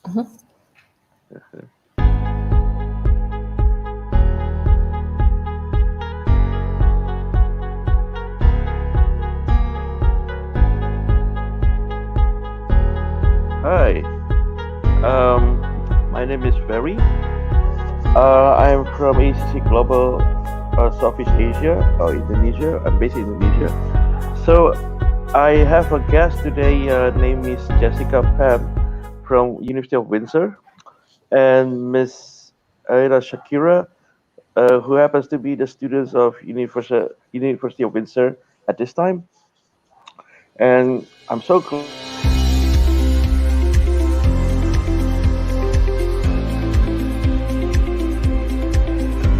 Mhm. Hi, my name is Ferry. I'm from ACC Global Southeast Asia or Indonesia. I'm based in Indonesia. So I have a guest today named Miss Jessica Pam from University of Windsor and Miss Alyna Shakira, who happens to be the students of University of Windsor at this time. And I'm so glad that they are here today to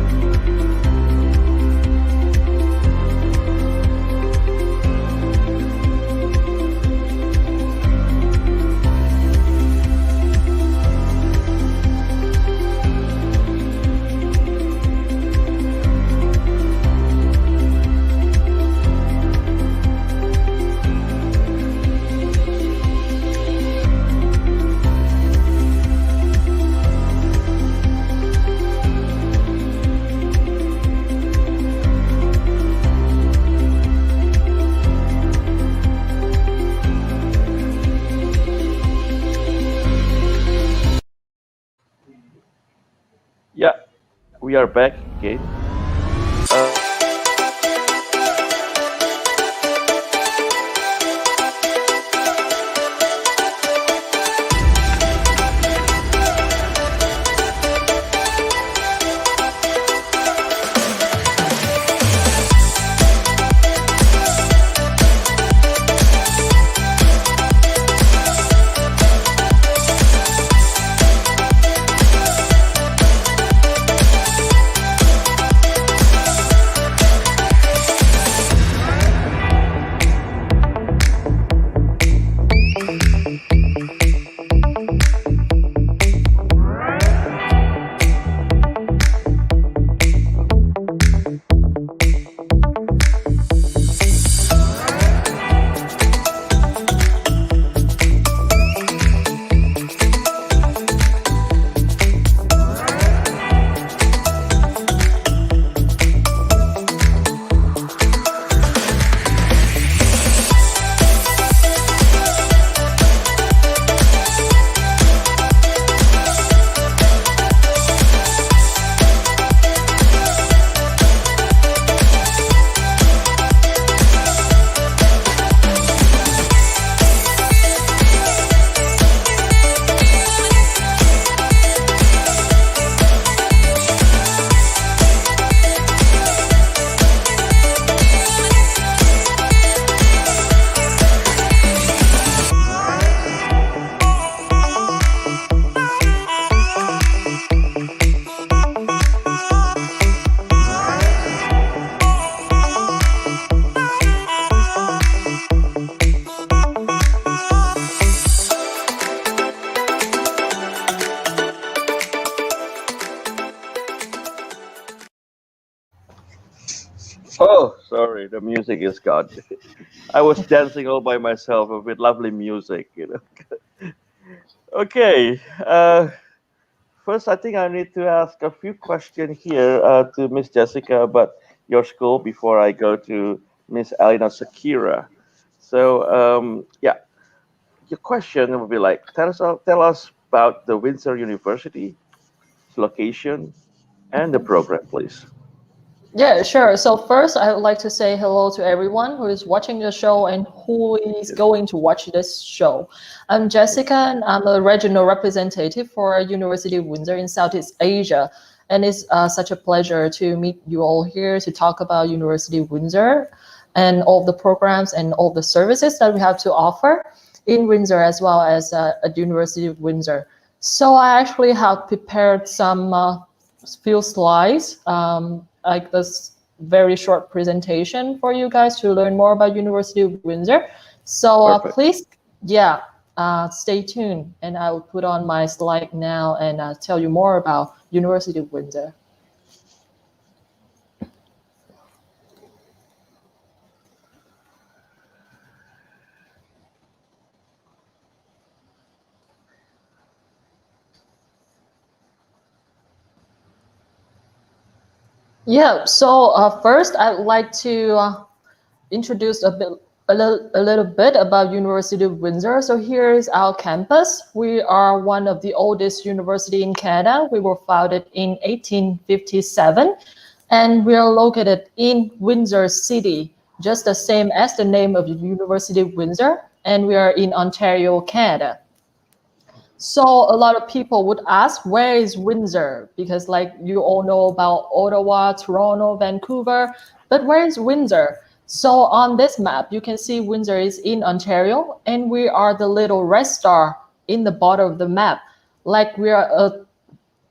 Yeah, we are back again. Oh, sorry, the music is gone. I was dancing all by myself with lovely music. Okay, first I think I need to ask a few questions here to Miss Jessica about your school before I go to Miss Alina Sakira. So, yeah, your question will be like, tell us about the Windsor University, its location, and the program, please. Yeah, sure. So first, I would like to say hello to everyone who is watching the show and who is Yes. going to watch this show. I'm Jessica, and I'm a regional representative for University of Windsor in Southeast Asia. And it's such a pleasure to meet you all here to talk about University of Windsor and all the programs and all the services that we have to offer in Windsor as well as at University of Windsor. So I actually have prepared some few slides, like this very short presentation for you guys to learn more about University of Windsor. So Perfect. please, yeah, stay tuned, and I will put on my slide now and tell you more about University of Windsor. Yeah, so first I'd like to introduce a little bit about University of Windsor. So here is our campus. We are one of the oldest university in Canada. We were founded in 1857, and we are located in Windsor City, just the same as the name of the University of Windsor, and we are in Ontario, Canada. So a lot of people would ask, where is Windsor? Because like you all know about Ottawa, Toronto, Vancouver, but where is Windsor? So on this map, you can see Windsor is in Ontario, and we are the little red star in the bottom of the map. Like we are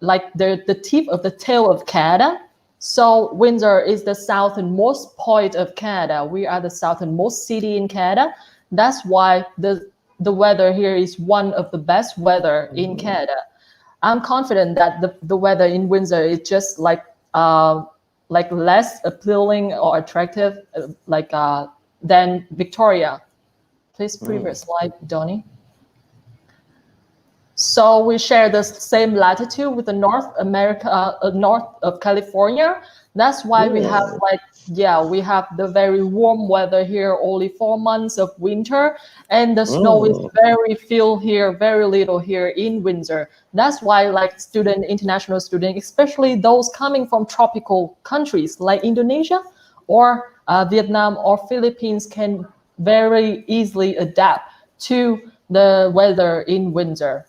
like the tip of the tail of Canada. So Windsor is the southernmost point of Canada. We are the southernmost city in Canada. That's why the weather here is one of the best weather in Canada. I'm confident that the weather in Windsor is just like less appealing or attractive than Victoria. Please previous slide, Donnie. So we share the same latitude with the north of California. That's why we have we have the very warm weather here, only 4 months of winter, and the snow is very few here, very little here in Windsor. That's why like international student, especially those coming from tropical countries like Indonesia or Vietnam or Philippines can very easily adapt to the weather in Windsor.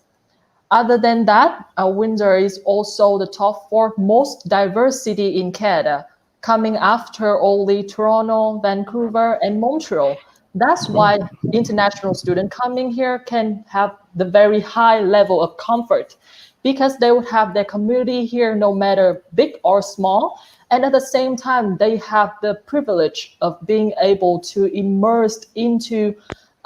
Other than that, Windsor is also the top fourth most diverse city in Canada, coming after only Toronto, Vancouver, and Montreal. That's why international students coming here can have the very high level of comfort because they would have their community here no matter big or small. And at the same time, they have the privilege of being able to immerse into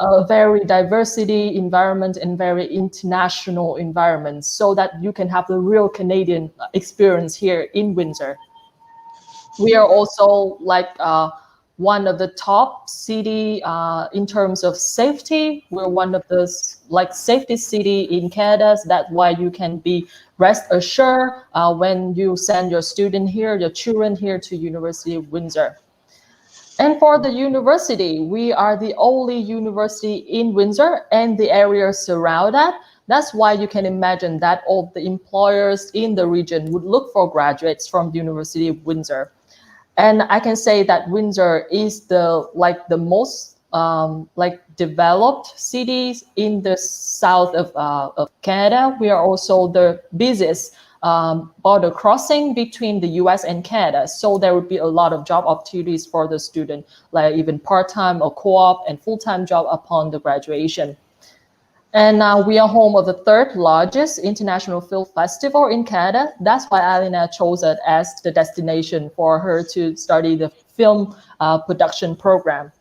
a very diversity environment and very international environment so that you can have the real Canadian experience here in Windsor. We are also like one of the top city in terms of safety. We're one of the like safety city in Canada. So that's why you can be rest assured when you send your student here, your children here to University of Windsor. And for the university, we are the only university in Windsor and the area surround that. That's why you can imagine that all the employers in the region would look for graduates from the University of Windsor. And I can say that Windsor is the most developed cities in the south of Canada. We are also the busiest border crossing between the US and Canada. So there would be a lot of job opportunities for the student, like even part-time or co-op and full-time job upon the graduation. And we are home of the third largest international film festival in Canada. That's why Alyna chose it as the destination for her to study the film production program.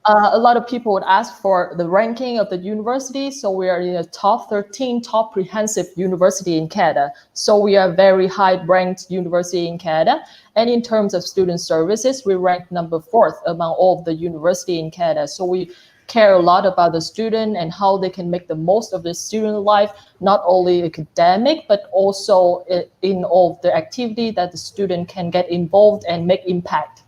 A lot of people would ask for the ranking of the university. So we are in the top 13 top comprehensive university in Canada. So we are a very high ranked university in Canada. And in terms of student services, we rank number 4th among all of the university in Canada. So we care a lot about the student and how they can make the most of the student life, not only academic, but also in all of the activity that the student can get involved and make impact.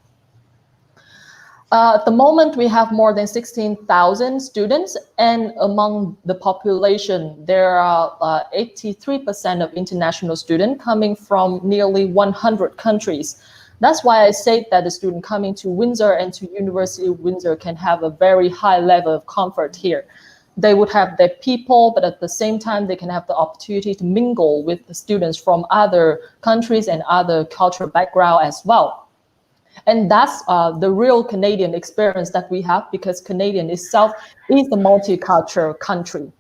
At the moment, we have more than 16,000 students, and among the population, there are 83% of international students coming from nearly 100 countries. That's why I say that the student coming to Windsor and to University of Windsor can have a very high level of comfort here. They would have their people, but at the same time, they can have the opportunity to mingle with the students from other countries and other cultural background as well. And that's the real Canadian experience that we have, because Canadian itself is a multicultural country.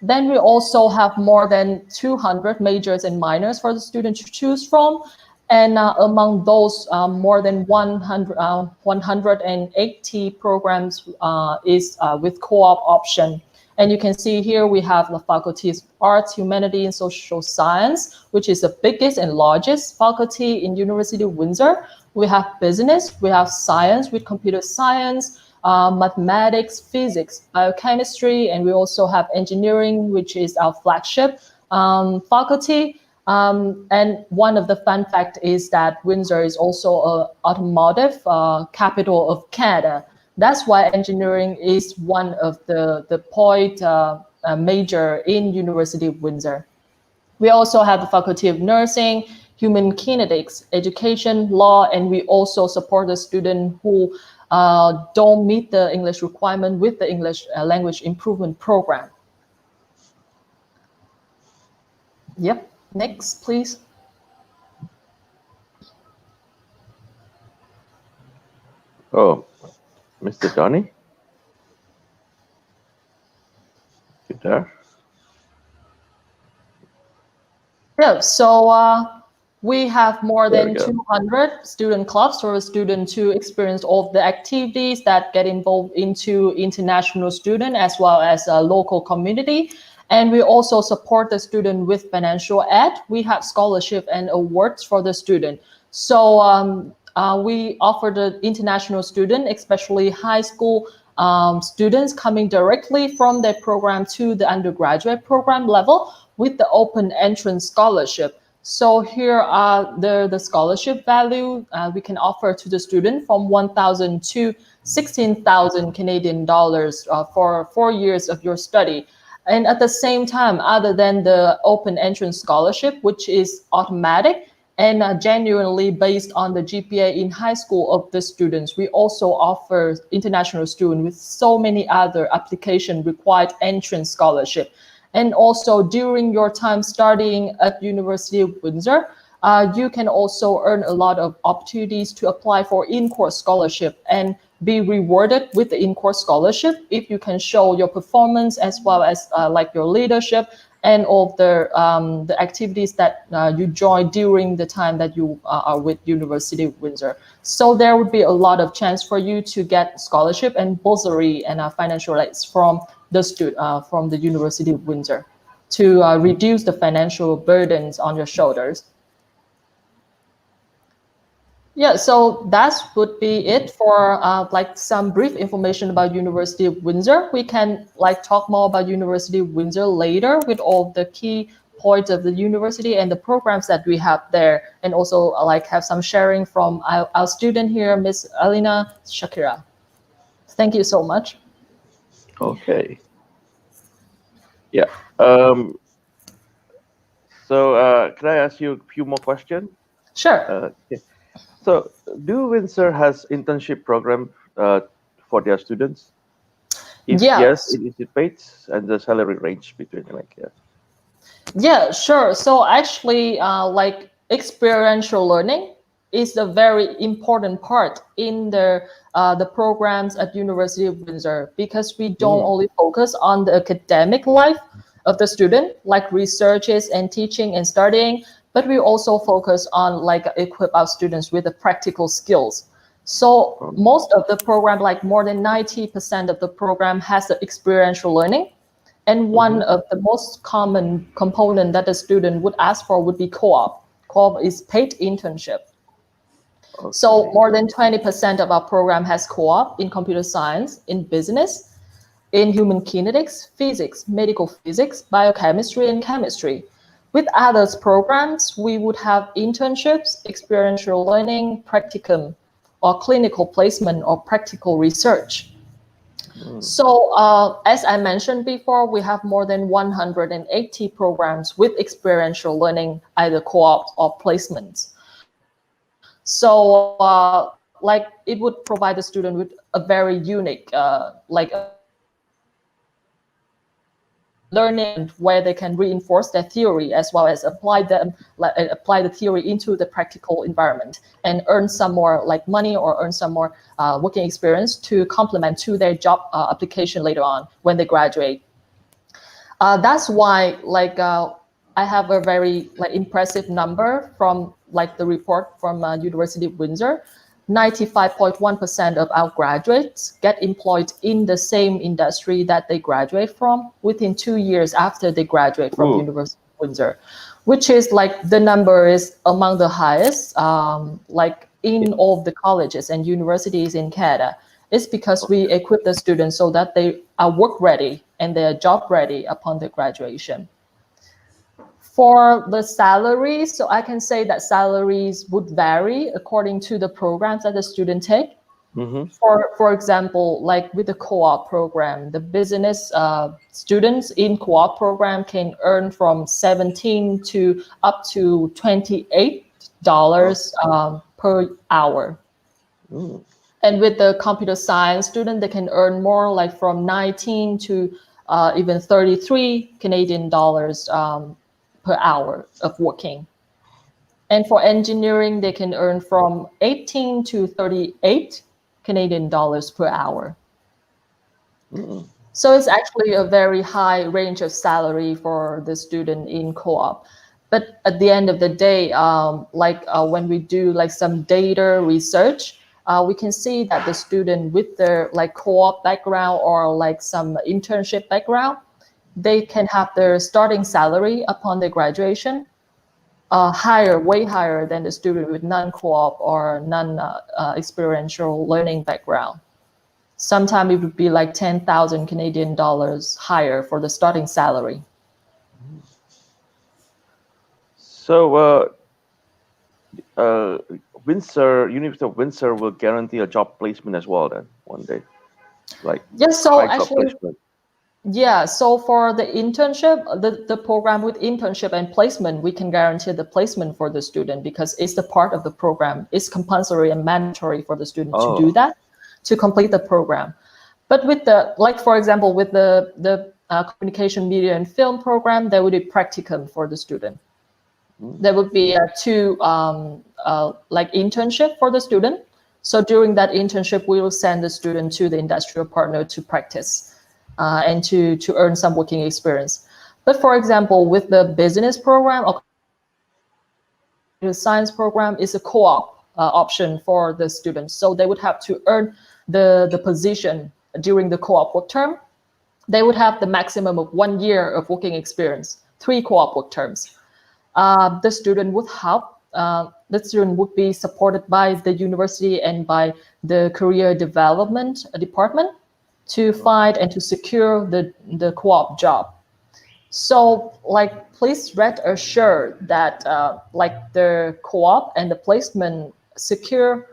Then we also have more than 200 majors and minors for the student to choose from. And among those, more than 180 programs is with co-op option. And you can see here we have the faculties of Arts, Humanity, and Social Science, which is the biggest and largest faculty in University of Windsor. We have business, we have science with computer science, mathematics, physics, biochemistry, and we also have engineering, which is our flagship faculty. And one of the fun fact is that Windsor is also an automotive capital of Canada. That's why engineering is one of the point major in University of Windsor. We also have the Faculty of Nursing, Human Kinetics, Education, Law, and we also support the student who don't meet the English requirement with the English language improvement program. Yep, next, please. Oh, Mr. Johnny? You there? Yeah, so we have more There than we go. 200 student clubs for a student to experience all of the activities that get involved into international student as well as a local community. And we also support the student with financial aid. We have scholarship and awards for the student. So we offer the international student, especially high school students coming directly from their program to the undergraduate program level with the open entrance scholarship. So here are the scholarship value we can offer to the student from 1,000 to 16,000 Canadian dollars for 4 years of your study. And at the same time, other than the open entrance scholarship, which is automatic and genuinely based on the GPA in high school of the students, we also offer international students with so many other application required entrance scholarship. And also during your time studying at University of Windsor, you can also earn a lot of opportunities to apply for in-course scholarship and be rewarded with the in-course scholarship if you can show your performance as well as like your leadership and all the activities that you join during the time that you are with University of Windsor. So there would be a lot of chance for you to get scholarship and bursary and financial aids from the University of Windsor to reduce the financial burdens on your shoulders. Yeah, so that would be it for like some brief information about University of Windsor. We can like talk more about University of Windsor later with all the key points of the university and the programs that we have there, and also like have some sharing from our student here, Miss Alyna Sharika. Thank you so much. Okay. Yeah. So can I ask you a few more questions? Sure. Okay. So do Windsor has internship program for their students? If yes, Yes. it paid and the salary range between like yeah. Yeah, sure. So actually, like experiential learning is a very important part in the programs at University of Windsor, because we don't only focus on the academic life of the student, like researches and teaching and studying, but we also focus on like equip our students with the practical skills. So most of the program, like more than 90% of the program has the experiential learning. And one of the most common component that the student would ask for would be co-op. Co-op is paid internship. Okay. So more than 20% of our program has co-op in computer science, in business, in human kinetics, physics, medical physics, biochemistry, and chemistry. With others programs, we would have internships, experiential learning, practicum, or clinical placement or practical research. So as I mentioned before, we have more than 180 programs with experiential learning, either co-op or placements. So like it would provide the student with a very unique learning where they can reinforce their theory as well as apply the theory into the practical environment and earn some more like money or earn some more working experience to complement to their job application later on when they graduate. That's why like I have a very like impressive number from like the report from University of Windsor. 95.1% of our graduates get employed in the same industry that they graduate from within 2 years after they graduate from University of Windsor, which is like the number is among the highest like in all of the colleges and universities in Canada. It's because we equip the students so that they are work ready and they are job ready upon their graduation. For the salaries, so I can say that salaries would vary according to the programs that the student take. Mm-hmm. For example, like with the co-op program, the business students in co-op program can earn from 17 to up to $28 per hour. Mm. And with the computer science student, they can earn more, like from 19 to even 33 Canadian dollars per hour of working. And for engineering, they can earn from 18 to 38 Canadian dollars per hour. Mm. So it's actually a very high range of salary for the student in co-op. But at the end of the day, when we do like some data research, we can see that the student with their like co-op background or like some internship background, they can have their starting salary upon their graduation higher, way higher than the student with non-co-op or non-experiential learning background. Sometimes it would be like 10,000 Canadian dollars higher for the starting salary. So, Windsor, University of Windsor will guarantee a job placement as well then one day, like Yes, so high job actually, placement. yeah, so for the internship, the program with internship and placement, we can guarantee the placement for the student because it's the part of the program. It's compulsory and mandatory for the student to do Oh, that, to complete the program. But with the, like for example, with the communication, media, and film program, there would be practicum for the student. There would be two like internship for the student. So during that internship, we will send the student to the industrial partner to practice and to earn some working experience. But for example, with the business program or the science program is a co-op option for the students. So they would have to earn the position during the co-op work term. They would have the maximum of 1 year of working experience, 3 co-op work terms. The student would be supported by the university and by the career development department to find and to secure the co-op job. So like, please rest assured that like the co-op and the placement secure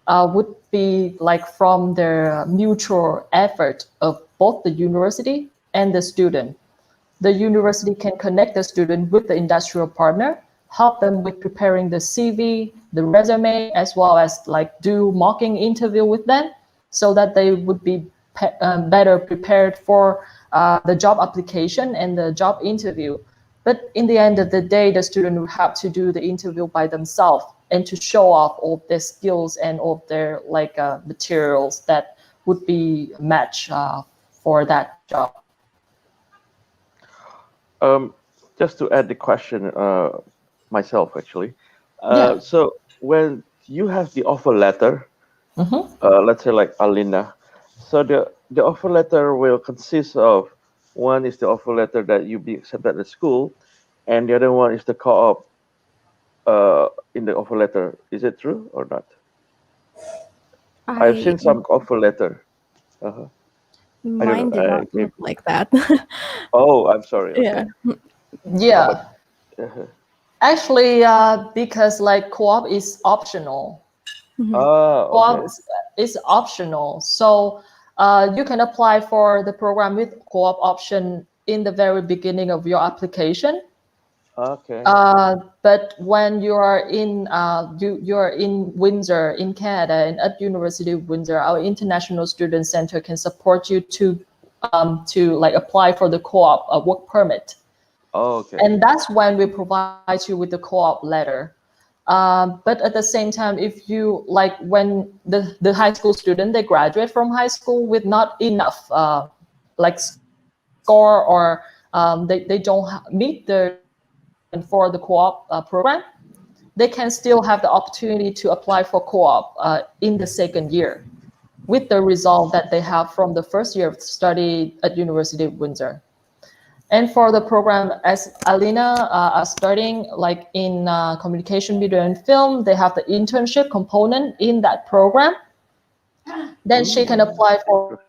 would be like from their mutual effort of both the university and the student. The university can connect the student with the industrial partner, help them with preparing the CV, the resume, as well as like do mocking interview with them so that they would be better prepared for the job application and the job interview. But in the end of the day, the student would have to do the interview by themselves and to show off all their skills and all their like materials that would be matched for that job. Just to add the question, myself actually. Yeah. So when you have the offer letter, let's say like Alyna, so the offer letter will consist of, one is the offer letter that you be accepted at school, and the other one is the co-op in the offer letter. Is it true or not? I've I seen some offer letter. Uh-huh. I don't Mine know. did not look like that. Oh, I'm sorry. Okay. Yeah. Yeah. But, uh-huh. Actually, because like co-op is optional. Co-op Okay. is optional. So you can apply for the program with co-op option in the very beginning of your application. Okay. But when you are in you're in Windsor in Canada and at University of Windsor, our International Student Center can support you to like apply for the co-op work permit. Oh, okay. And that's when we provide you with the co-op letter. But at the same time, if you like when the high school student, they graduate from high school with not enough like score or they don't meet the requirement for the co-op program, they can still have the opportunity to apply for co-op in the second year with the result that they have from the first year of study at University of Windsor. And for the program, as Alyna are starting like in communication, media, and film, they have the internship component in that program. Then she can apply for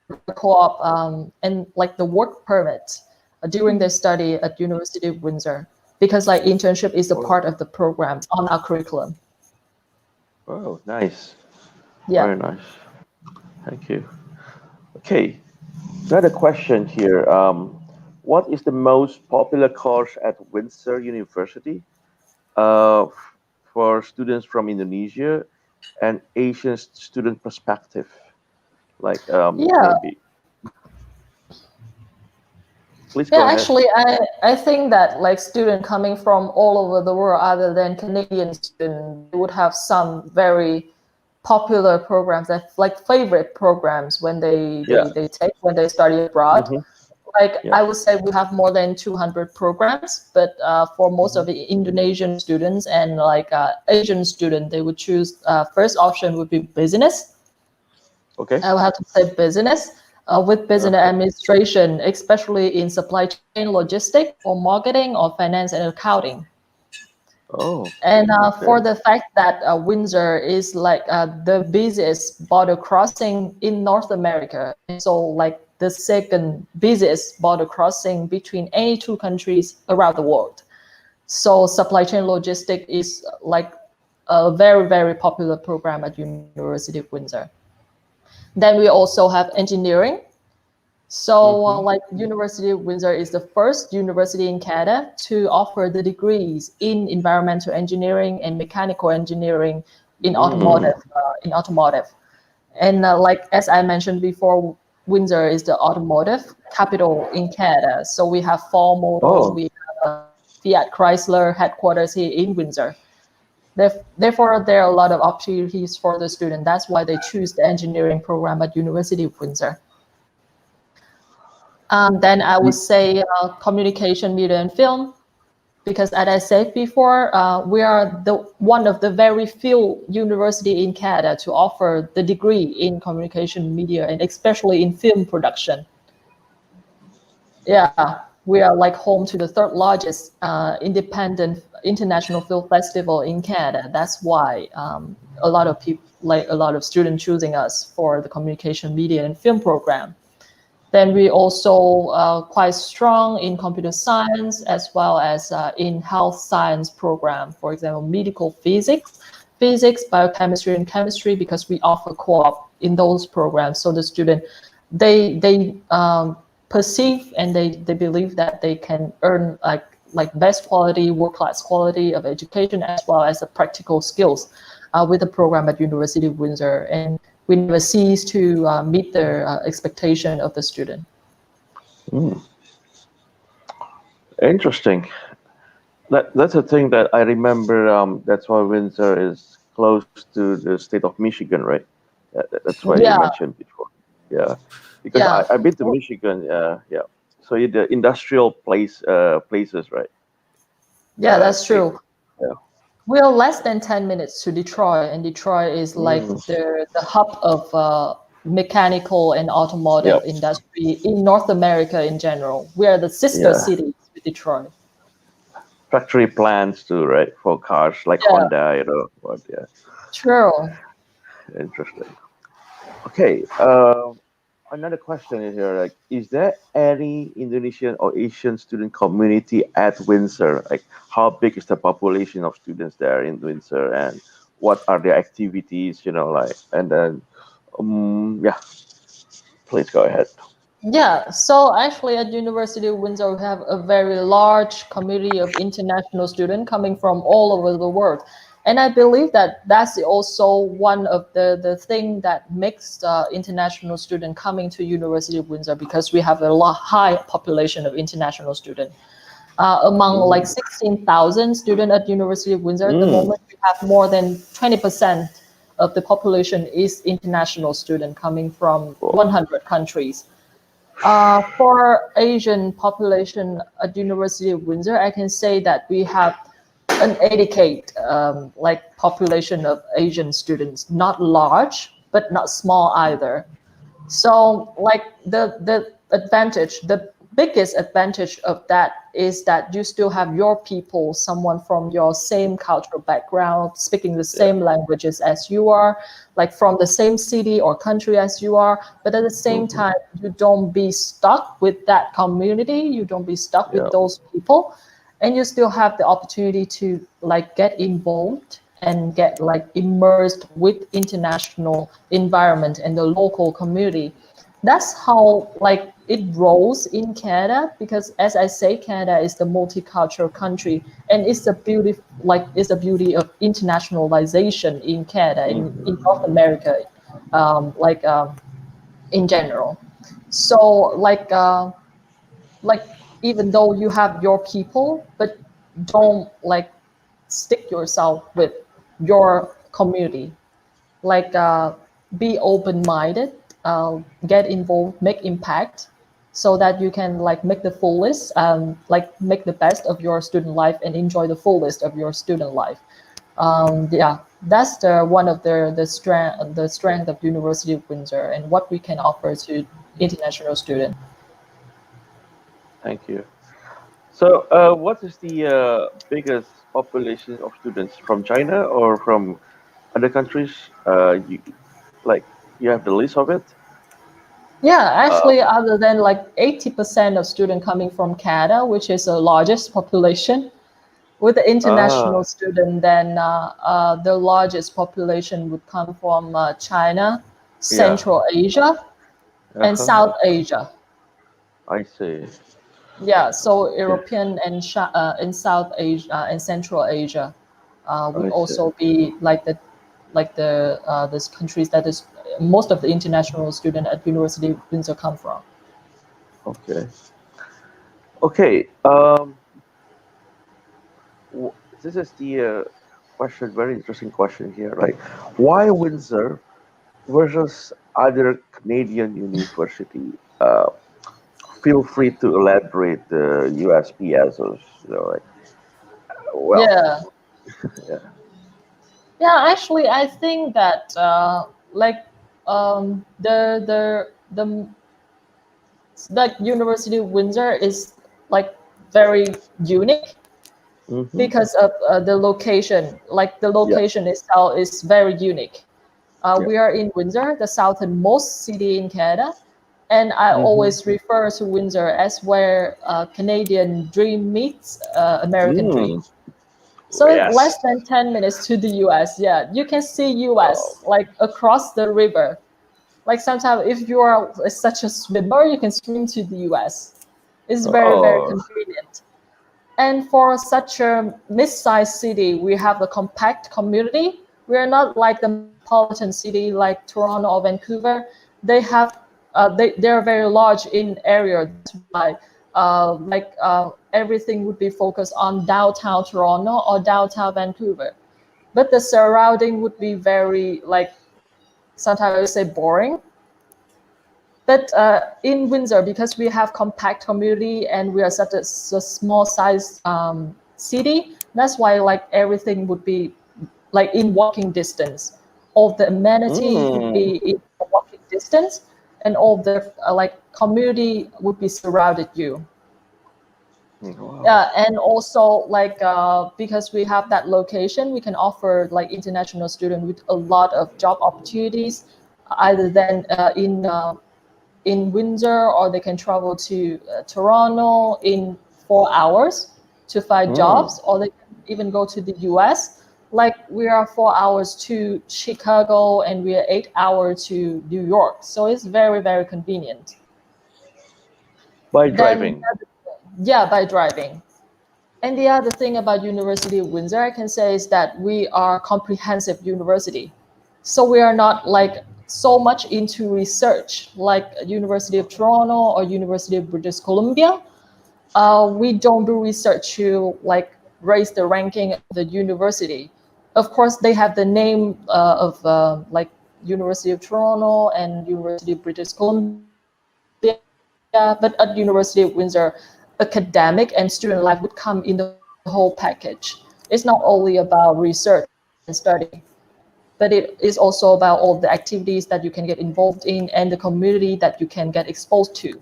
the co-op and like the work permit during their study at University of Windsor. because like internship is a part of the program on our curriculum. Oh, nice. Yeah. Very nice. Thank you. Okay, another question here. What is the most popular course at Windsor University for students from Indonesia and Asian student perspective? Like Yeah. maybe. Please Yeah, go ahead. actually, I think that like student coming from all over the world other than Canadian student, they would have some very popular programs that like favorite programs when Yeah. they take when they study abroad. Mm-hmm. Like Yeah. I would say we have more than 200 programs, but for most Mm-hmm. of the Indonesian students and like Asian student, they would choose first option would be business. Okay. I will have to say business. With business Okay. administration, especially in supply chain logistic or marketing or finance and accounting. Oh. And for Okay. the fact that Windsor is like the busiest border crossing in North America, and so like the second busiest border crossing between any two countries around the world. So supply chain logistic is like a very, very popular program at University of Windsor. Then we also have engineering. So, Mm-hmm. like University of Windsor is the first university in Canada to offer the degrees in environmental engineering and mechanical engineering in Mm. automotive. And like as I mentioned before, Windsor is the automotive capital in Canada. So we have Ford Motors, Oh. we have Fiat Chrysler headquarters here in Windsor. Therefore, there are a lot of opportunities for the student. That's why they choose the engineering program at University of Windsor. Then I would say communication, media, and film, because as I said before, we are one of the very few university in Canada to offer the degree in communication, media, and especially in film production. Yeah, we are like home to the third largest independent international film festival in Canada. That's why a lot of people, like a lot of students, choosing us for the communication, media, and film program. Then we also quite strong in computer science as well as in health science program. For example, medical physics, biochemistry, and chemistry, because we offer co-op in those programs. So the student, they perceive and they believe that they can earn like best quality, world-class quality of education as well as the practical skills with the program at University of Windsor. And we never cease to meet the expectation of the student. Mm. Interesting. That's a thing that I remember. That's why Windsor is close to the state of Michigan, right? That's why you Yeah, mentioned before. Yeah, because yeah, I've been to Michigan. Yeah. So the industrial places, right? yeah, that's State. true. Yeah. We are less than 10 minutes to Detroit, and Detroit is like Mm. the hub of mechanical and automotive Yeah. industry in North America in general. We are the sister Yeah. cities with Detroit. Factory plants too, right? For cars like Yeah, Honda, But yeah, true. interesting. Okay. Another question is here, like, is there any Indonesian or Asian student community at Windsor? Like, how big is the population of students there in Windsor, and what are their activities? Like, and then, yeah, please go ahead. Yeah, so actually at University of Windsor, we have a very large community of international students coming from all over the world. And I believe that that's also one of the thing that makes international student coming to University of Windsor, because we have a high population of international students. Among like Mm. 16,000 students at University of Windsor at the Mm. moment, we have more than 20% of the population is international student coming from Cool. 100 countries. For Asian population at University of Windsor, I can say that we have an educate like population of Asian students, not large but not small either. So like the biggest advantage of that is that you still have your people, someone from your same cultural background, speaking the Yeah. same languages as you are, like from the same city or country as you are. But at the same Hmm. time, you don't be stuck with that community. You don't be stuck Yeah. with those people. and you still have the opportunity to like get involved and get like immersed with international environment and the local community. That's how like it rolls in Canada, because as I say, Canada is the multicultural country, and it's the beauty, like it's the beauty of internationalization in Canada, in North America, like in general. So like even though you have your people, but don't like stick yourself with your community. Like be open-minded, get involved, make impact, so that you can like make the fullest, like make the best of your student life and enjoy the fullest of your student life. Yeah, that's the one of the strength of University of Windsor and what we can offer to international students. Thank you. So, what is the biggest population of students from China or from other countries? Like you have the list of it. Yeah, Uh, actually, other than like 80% of students coming from Canada, which is the largest population, with the international ah, student, then the largest population would come from China, yeah. Central Asia, and Uh-huh. South Asia. I see. Yeah, so Okay, European and South Asia and Central Asia would I see. also be like these countries that is most of the international student at University of Windsor come from. Okay. Okay. This is the question. Very interesting question here. Like, why Windsor versus other Canadian university? Feel free to elaborate the USPS or like, well, Yeah, yeah. yeah. Actually, I think that like the like University of Windsor is like very unique Mm-hmm. because of the location. Like the Yeah. location itself is very unique. Yeah. We are in Windsor, the southernmost city in Canada, and I Mm-hmm. always refer to Windsor as where Canadian dream meets American dream. Mm. So it's Yes. less than 10 minutes to the US. Yeah, you can see Oh. US like across the river. Like sometimes if you are such a swimmer, you can swim to the US. It's very, very Oh. convenient. And for such a mid-sized city, we have a compact community. We are not like the metropolitan city like Toronto or Vancouver. They have they're very large in area. That's why everything would be focused on downtown Toronto or downtown Vancouver. But the surrounding would be very like sometimes I would say boring. But in Windsor, because we have compact community and we are such a small size city, that's why like everything would be like in walking distance. All the amenity would Mm. be in walking distance, and all the like community would be surrounded you. Wow. Yeah, and also like because we have that location, we can offer like international student with a lot of job opportunities, either than in Windsor, or they can travel to Toronto in 4 hours to find Mm. jobs, or they can even go to the US. Like we are 4 hours to Chicago and we are 8 hours to New York. So it's very, very convenient. By Then, driving. yeah, by driving. And the other thing about University of Windsor, I can say, is that we are comprehensive university. So we are not like so much into research like University of Toronto or University of British Columbia. We don't do research to like raise the ranking of the university. Of course, they have the name of like University of Toronto and University of British Columbia, but at University of Windsor, academic and student life would come in the whole package. It's not only about research and study, but it is also about all the activities that you can get involved in and the community that you can get exposed to.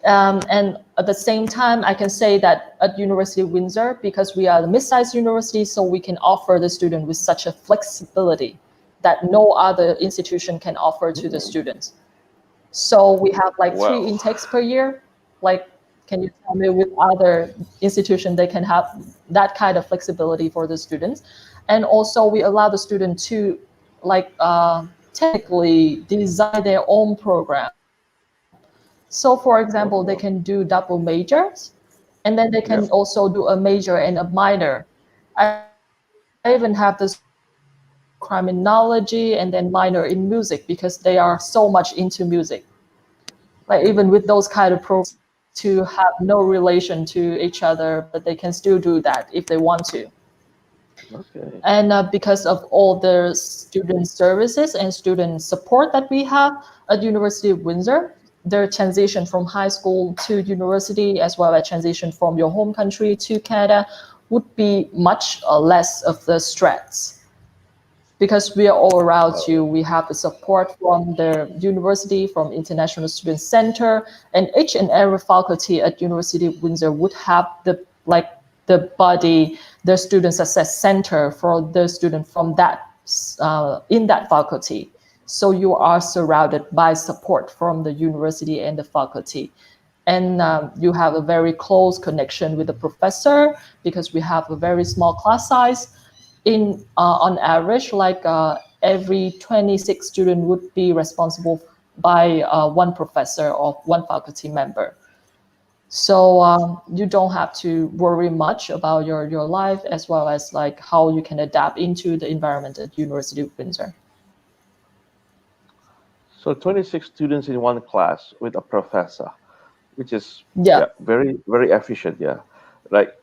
And at the same time, I can say that at University of Windsor, because we are the mid-sized university, so we can offer the student with such a flexibility that no other institution can offer to the Mm. students. So we have like three Wow. intakes per year, like Can you tell me with other institutions they can have that kind of flexibility for the students? And also we allow the student to technically design their own program. So for example, they can do double majors, and then they can also do a major and a minor. I even have the student do criminology and then minor in music because they are so much into music. Like even with those kind of programs to have no relation to each other, but they can still do that if they want to. Okay. And because of all the student services and student support that we have at University of Windsor, their transition from high school to university, as well as transition from your home country to Canada, would be much less of the stress. Because we are all around you, we have the support from the university, from International Student Center, and each and every faculty at University of Windsor would have the body, the student success center for the student from that in that faculty. So you are surrounded by support from the university and the faculty. And you have a very close connection with the professor because we have a very small class size. In on average, every 26 student would be responsible by one professor or one faculty member. So you don't have to worry much about your life, as well as like how you can adapt into the environment at University of Windsor. So 26 students in one class with a professor, which is Yeah, very very efficient. Yeah, like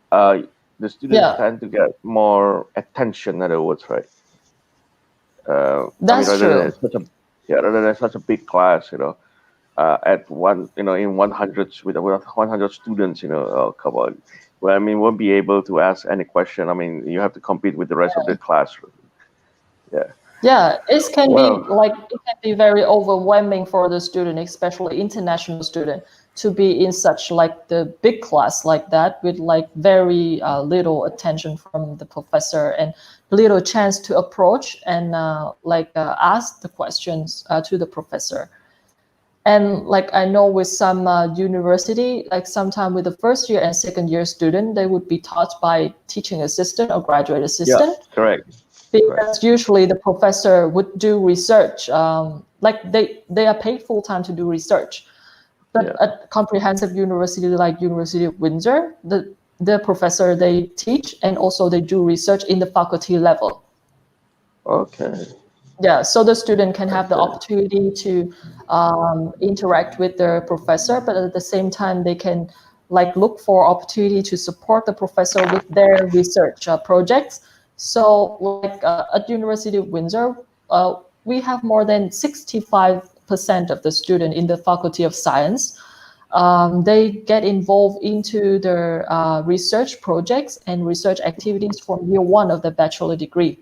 the students yeah, tend to get more attention. In other words, right? I mean, that's true. rather than such a big class, at one, in 100 with 100 students, come on. Well, I mean, won't be able to ask any question. I mean, you have to compete with the rest of the class. Yeah. Yeah, Well, it can be very overwhelming for the student, especially international student, to be in such like the big class like that with like very little attention from the professor and little chance to approach and ask the questions to the professor. And like I know with some university, like sometime with the first year and second year student, they would be taught by teaching assistant or graduate yeah, assistant correct, correct. because usually the professor would do research. They are paid full time to do research, but Yeah. at comprehensive university like University of Windsor, the professor they teach and also they do research in the faculty level. Okay. Yeah, so the student can have the Okay. opportunity to interact with their professor, but at the same time they can like look for opportunity to support the professor with their research projects. So at University of Windsor, we have more than 65% of the student in the Faculty of Science. They get involved into their research projects and research activities from year one of the bachelor degree.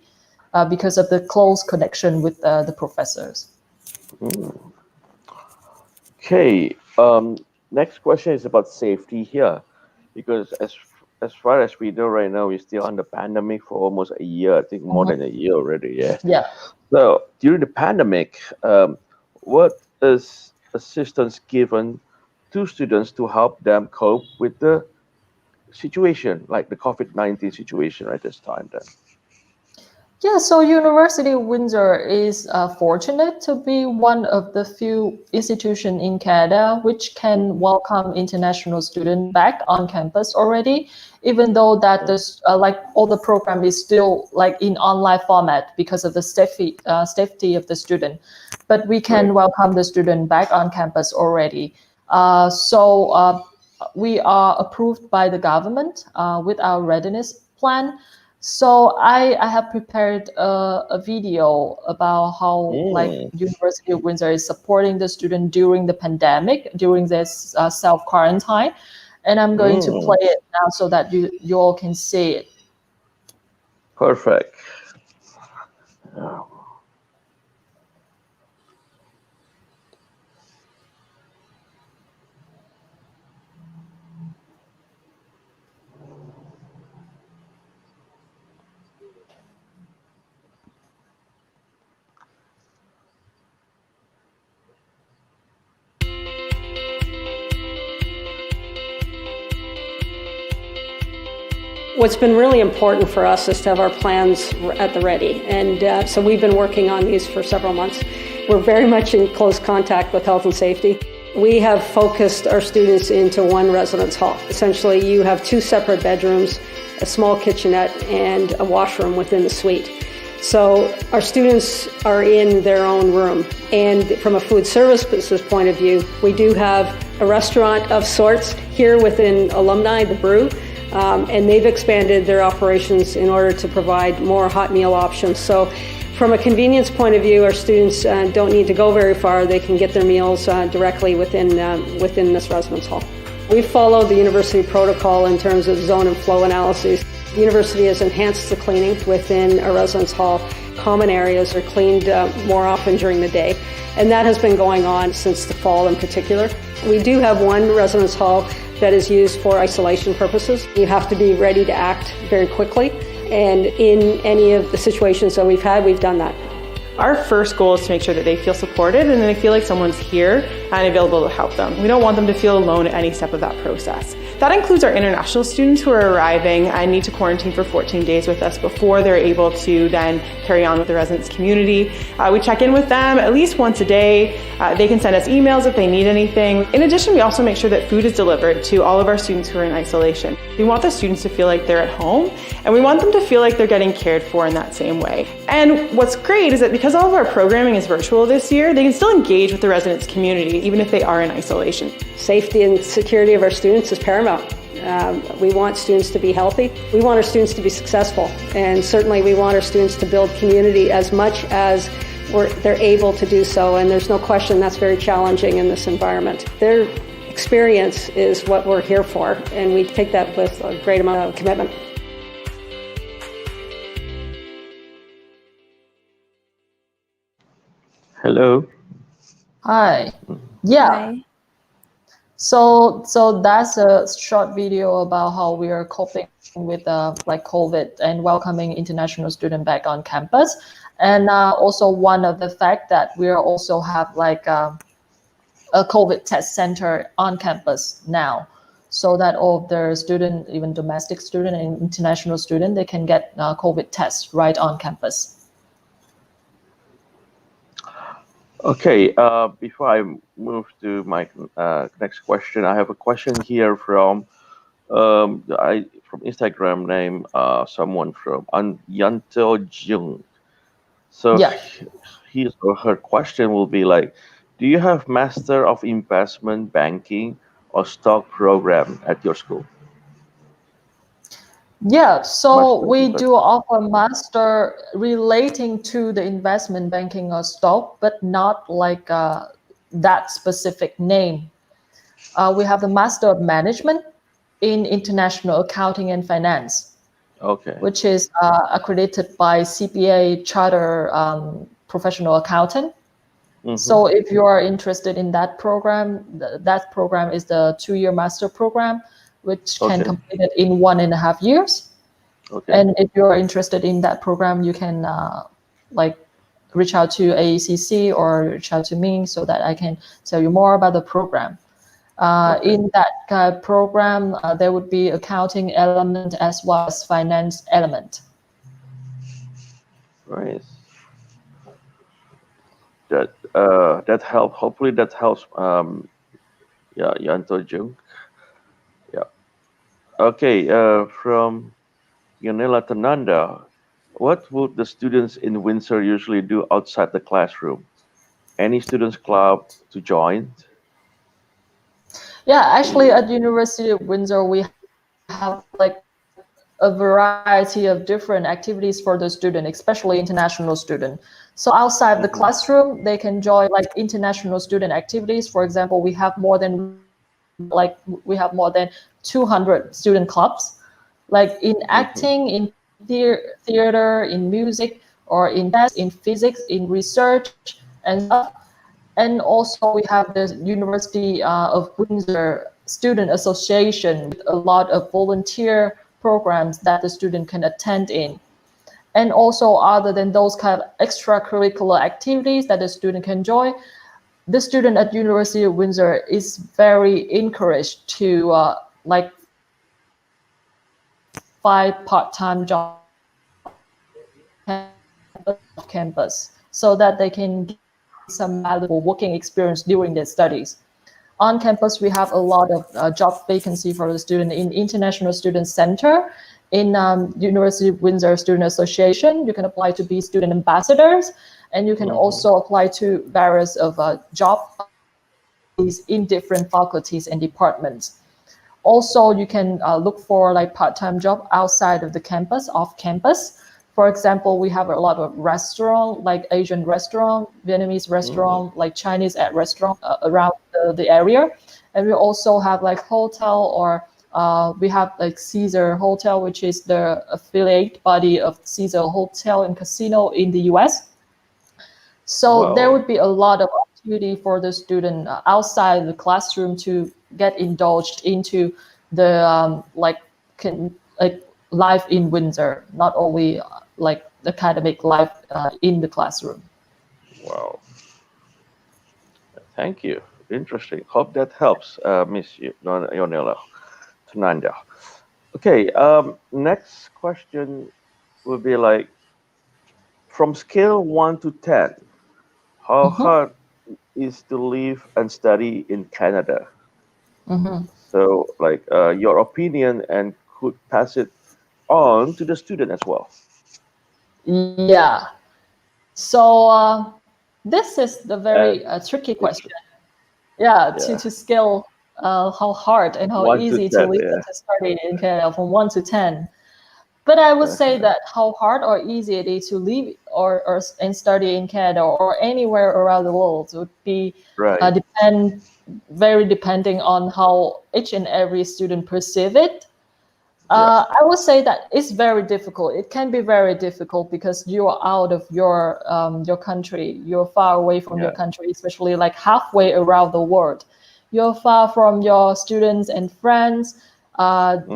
Because of the close connection with the professors. Mm. Okay. Next question is about safety here, because as far as we know right now, we're still under pandemic for almost a year. I think more than a year already. Yeah. Yeah. So during the pandemic, what is assistance given to students to help them cope with the situation, like the COVID-19 situation at this time? Then. Yeah, so University of Windsor is fortunate to be one of the few institutions in Canada which can welcome international students back on campus already, even though that this all the program is still like in online format because of the safety of the student. But we can Right. welcome the student back on campus already. We are approved by the government with our readiness plan. So I have prepared a video about how like Mm. University of Windsor is supporting the student during the pandemic, during this self quarantine, and I'm going to Mm. play it now so that you all can see it. Perfect. What's been really important for us is to have our plans at the ready. And so we've been working on these for several months. We're very much in close contact with health and safety. We have focused our students into one residence hall. Essentially, you have 2 separate bedrooms, a small kitchenette, and a washroom within the suite. So our students are in their own room. And from a food services point of view, we do have a restaurant of sorts here within Alumni, the Brew. And they've expanded their operations in order to provide more hot meal options. So from a convenience point of view, our students don't need to go very far. They can get their meals directly within this residence hall. We follow the university protocol in terms of zone and flow analyses. The university has enhanced the cleaning within a residence hall. Common areas are cleaned more often during the day, and that has been going on since the fall in particular. We do have one residence hall that is used for isolation purposes. You have to be ready to act very quickly, and in any of the situations that we've had, we've done that. Our first goal is to make sure that they feel supported and they feel like someone's here and available to help them. We don't want them to feel alone at any step of that process. That includes our international students who are arriving and need to quarantine for 14 days with us before they're able to then carry on with the residence community. We check in with them at least once a day. They can send us emails if they need anything. In addition, we also make sure that food is delivered to all of our students who are in isolation. We want the students to feel like they're at home, and we want them to feel like they're getting cared for in that same way. And what's great is that because all of our programming is virtual this year, they can still engage with the residence community even if they are in isolation. Safety and security of our students is paramount. We want students to be healthy. We want our students to be successful. And certainly we want our students to build community as much as they're able to do so. And there's no question that's very challenging in this environment. Their experience is what we're here for, and we take that with a great amount of commitment. Hello. Hi. Yeah. Hi. So that's a short video about how we are coping with like COVID and welcoming international students back on campus, and also one of the fact that we also have like a COVID test center on campus now, so that all of the students, even domestic student and international student, they can get COVID tests right on campus. Okay, before I move to my next question, I have a question here from from Instagram name someone from Yanto Jung. So Yeah. his or her question will be like, do you have Master of Investment Banking or stock program at your school? Yeah, so Master we investment. do offer master relating to the investment banking or stock, but not like that specific name. We have the Master of Management in International Accounting and Finance, Okay. which is accredited by CPA Charter Professional Accountant. Mhm. So if you are interested in that program, that program is the 2-year master program, which can Okay. complete it in 1.5 years. Okay. And if you're interested in that program, you can like reach out to AECC or reach out to me so that I can tell you more about the program. Okay. In that program, there would be accounting element as well as finance element. Right. That help. Hopefully that helps. Yeah, Yanto Jung. Yeah. Okay. From Yanela Tananda, what would the students in Windsor usually do outside the classroom? Any students club to join? Yeah, actually at University of Windsor, we have like a variety of different activities for the student, especially international student. So outside the classroom, they can join like international student activities. For example, we have more than 200 student clubs, like in acting, in theater, in music, or in dance, in physics, in research, and stuff. And also we have the University of Windsor Student Association with a lot of volunteer programs that the student can attend in. And also other than those kind of extracurricular activities that the student can join, the student at University of Windsor is very encouraged to like find part-time jobs off campus so that they can get some valuable working experience during their studies. On campus, we have a lot of job vacancy for the student in International Student Center, in University of Windsor Student Association. You can apply to be student ambassadors, and you can also apply to various of job in different faculties and departments. Also, you can look for like part-time job outside of the campus, off campus. For example, we have a lot of restaurant, like Asian restaurant, Vietnamese restaurant, like Chinese restaurant around the area. And we also have like hotel, or we have like Caesar Hotel, which is the affiliate body of Caesar Hotel and Casino in the US. So there would be a lot of opportunity for the student outside the classroom to get indulged into the like life in Windsor, not only like academic life in the classroom. Wow. Thank you. Interesting. Hope that helps, Miss Yonela Tunanda. Okay. Next question will be like, from scale 1 to 10, how hard is to live and study in Canada? So, like, your opinion, and could pass it on to the student as well. Yeah. So this is the very tricky question. Yeah, to scale how hard and how easy to live and to study in Canada from 1 to 10. But I would say that how hard or easy it is to live and study in Canada or anywhere around the world would be very depending on how each and every student perceive it. I would say that it's very difficult. It can be very difficult because you are out of your country. You're far away from your country, especially like halfway around the world. You're far from your students and friends.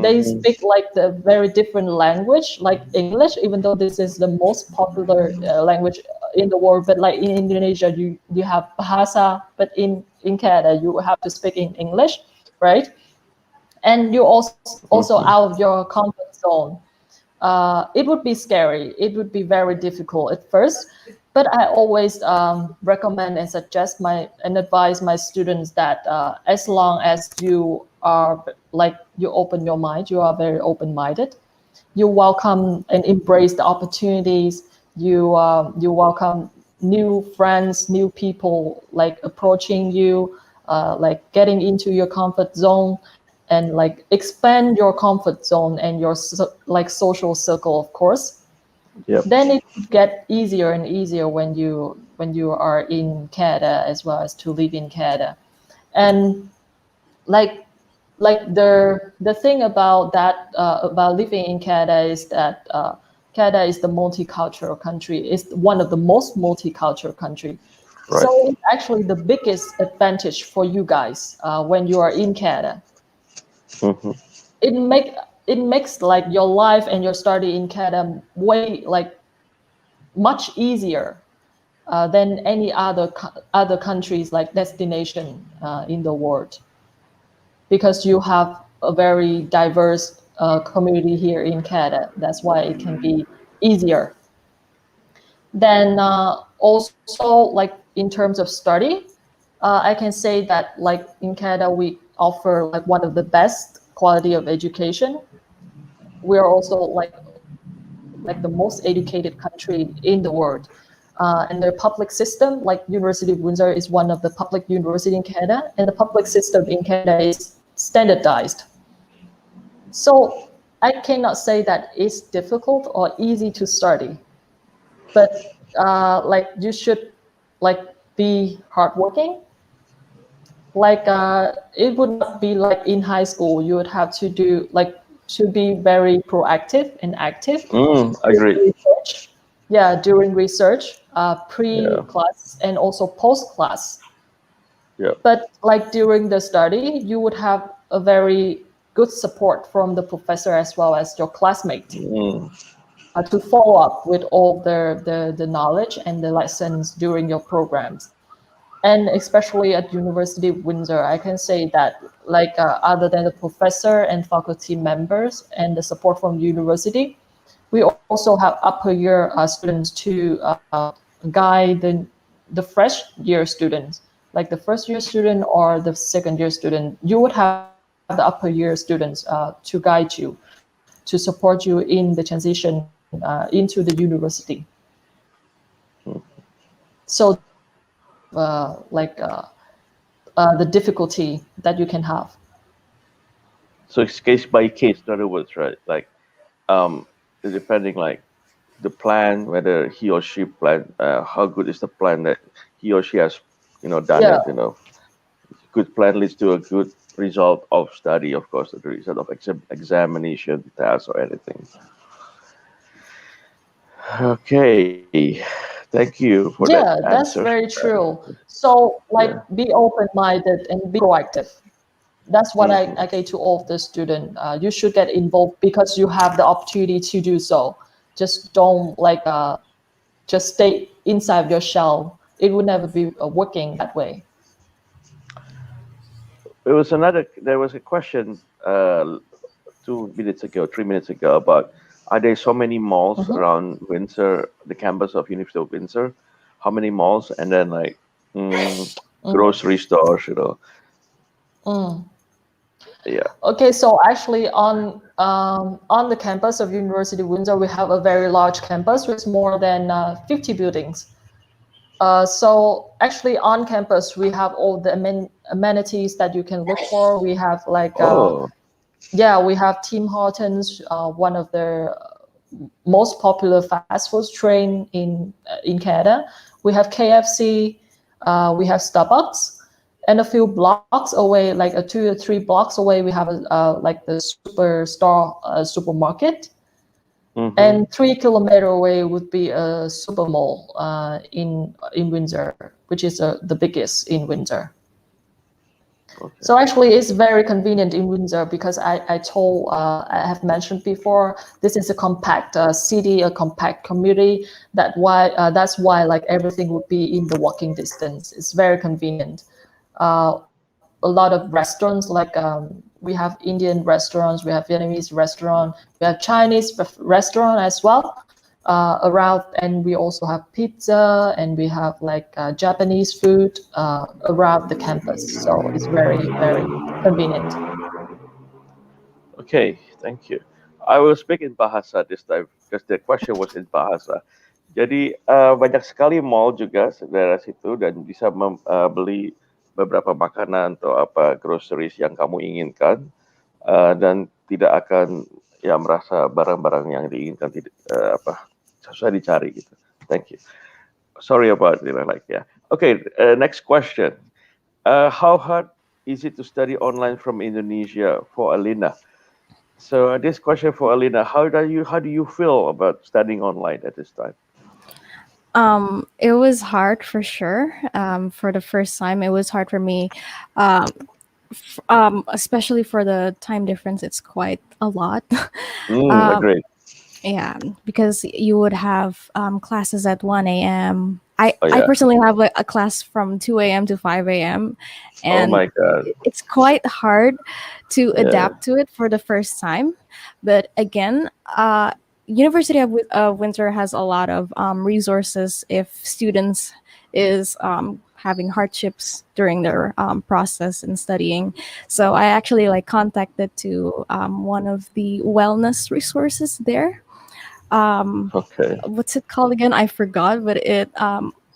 They speak like the very different language, like English, even though this is the most popular language in the world. But like in Indonesia, you have Bahasa, but in Canada, you have to speak in English, right? And you also out of your comfort zone. It would be scary. It would be very difficult at first. But I always recommend and suggest and advise my students that as long as you are you open your mind, you are very open-minded, you welcome and embrace the opportunities, you welcome new friends, new people like approaching you, like getting into your comfort zone, and like expand your comfort zone and your like social circle, of course. Then it get easier and easier when you are in Canada, as well as to live in Canada. And like the thing about that about living in Canada is that Canada is the multicultural country. It's one of the most multicultural country. So it's actually the biggest advantage for you guys when you are in Canada. It makes like your life and your study in Canada way like much easier than any other countries like destination in the world, because you have a very diverse community here in Canada. That's why it can be easier. Then also like in terms of study, I can say that like in Canada we offer like one of the best quality of education. We are also like the most educated country in the world. And their public system, like University of Windsor is one of the public university in Canada, and the public system in Canada is standardized. So I cannot say that it's difficult or easy to study, but like you should like be hardworking. Like it would not be like in high school. You would have to do like to be very proactive and active. Agree. During research, pre-class and also post-class. But like during the study, you would have a very good support from the professor as well as your classmate to follow up with all the knowledge and the lessons during your programs. And especially at University of Windsor, I can say that like other than the professor and faculty members and the support from university, we also have upper year students to guide the fresh year students, like the first year student or the second year student. You would have the upper year students to guide you, to support you in the transition into the university. So this is one of the difficulty that you can have. So it's case by case, in other words, right? Like, depending like the plan, whether he or she plan, how good is the plan that he or she has, done Yeah. it. Good plan leads to a good result of study, of course, the result of examination, test, or anything. Okay, thank you for that Yeah, answer. that's very true. So like Yeah. be open-minded and be proactive. That's what Mhm. I say to all of the students. You should get involved because you have the opportunity to do so. Just don't just stay inside your shell. It would never be working that way. There was a question 2 minutes ago, 3 minutes ago about are there so many malls Mhm, around Windsor, the campus of University of Windsor? How many malls? And then like mhm, grocery stores. mm. Yeah. Okay, so actually on the campus of University of Windsor, we have a very large campus with more than 50 buildings. So actually on campus, we have all the amenities that you can look for. We have Oh. we have Tim Hortons, one of the most popular fast food chain in Canada. We have KFC, we have Starbucks, and a few blocks away, like 2 or 3 blocks away, we have like the superstore supermarket. Mm-hmm. And 3 kilometer away would be a super mall in Windsor, which is the biggest in Windsor. Okay. So actually, it's very convenient in Windsor because I have mentioned before, this is a compact city, a compact community. That's why like everything would be in the walking distance. It's very convenient. A lot of restaurants we have Indian restaurants, we have Vietnamese restaurant, we have Chinese restaurant as well around, and we also have pizza, and we have Japanese food around the campus. So it's very, very convenient. Okay, thank you. I will speak in Bahasa this time because the question was in Bahasa. Jadi banyak sekali mall juga daerah situ dan bisa beli beberapa makanan atau apa groceries yang kamu inginkan dan tidak akan ya merasa barang-barang yang diinginkan tidak susah dicari gitu. Thank you. Sorry about yeah. Okay, next question. How hard is it to study online from Indonesia for Alyna? So this question for Alyna, how do you feel about studying online at this time? It was hard for sure. For the first time, it was hard for me, especially for the time difference. It's quite a lot. Agreed. Yeah, because you would have classes at 1 a.m. I Yeah. personally have a class from 2 a.m. to 5 a.m. Oh my God. It's quite hard to Yeah. adapt to it for the first time. But again, University of Windsor has a lot of resources if students is having hardships during their process in studying. So I actually contacted to one of the wellness resources there. Okay. What's it called again? I forgot, but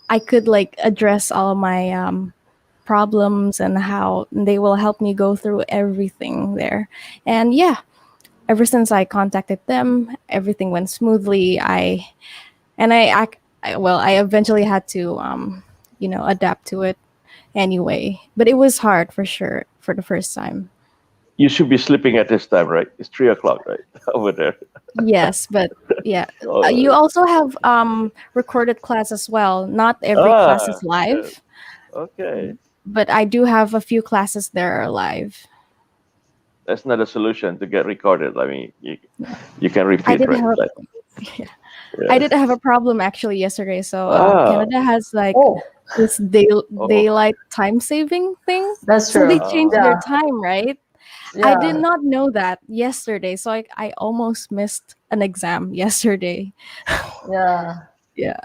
I could address all my problems and how they will help me go through everything there. And yeah, ever since I contacted them, everything went smoothly. I eventually had to adapt to it anyway. But it was hard for sure for the first time. You should be sleeping at this time, right? It's 3 o'clock, right? Over there. Yes, but yeah, Oh, you also have recorded class as well. Not every class is live, Okay. but I do have a few classes there are live. That's not a solution to get recorded. I mean, you can I repeat, did right? have, Like, yeah, I Yes. did have a problem actually yesterday. So Ah. Canada has like Oh, this Oh. daylight time saving thing. that's So they true. changed Ah. their Yeah, time, right? I did yeah, not know that yesterday. So I almost missed an exam yesterday. yeah. Yeah.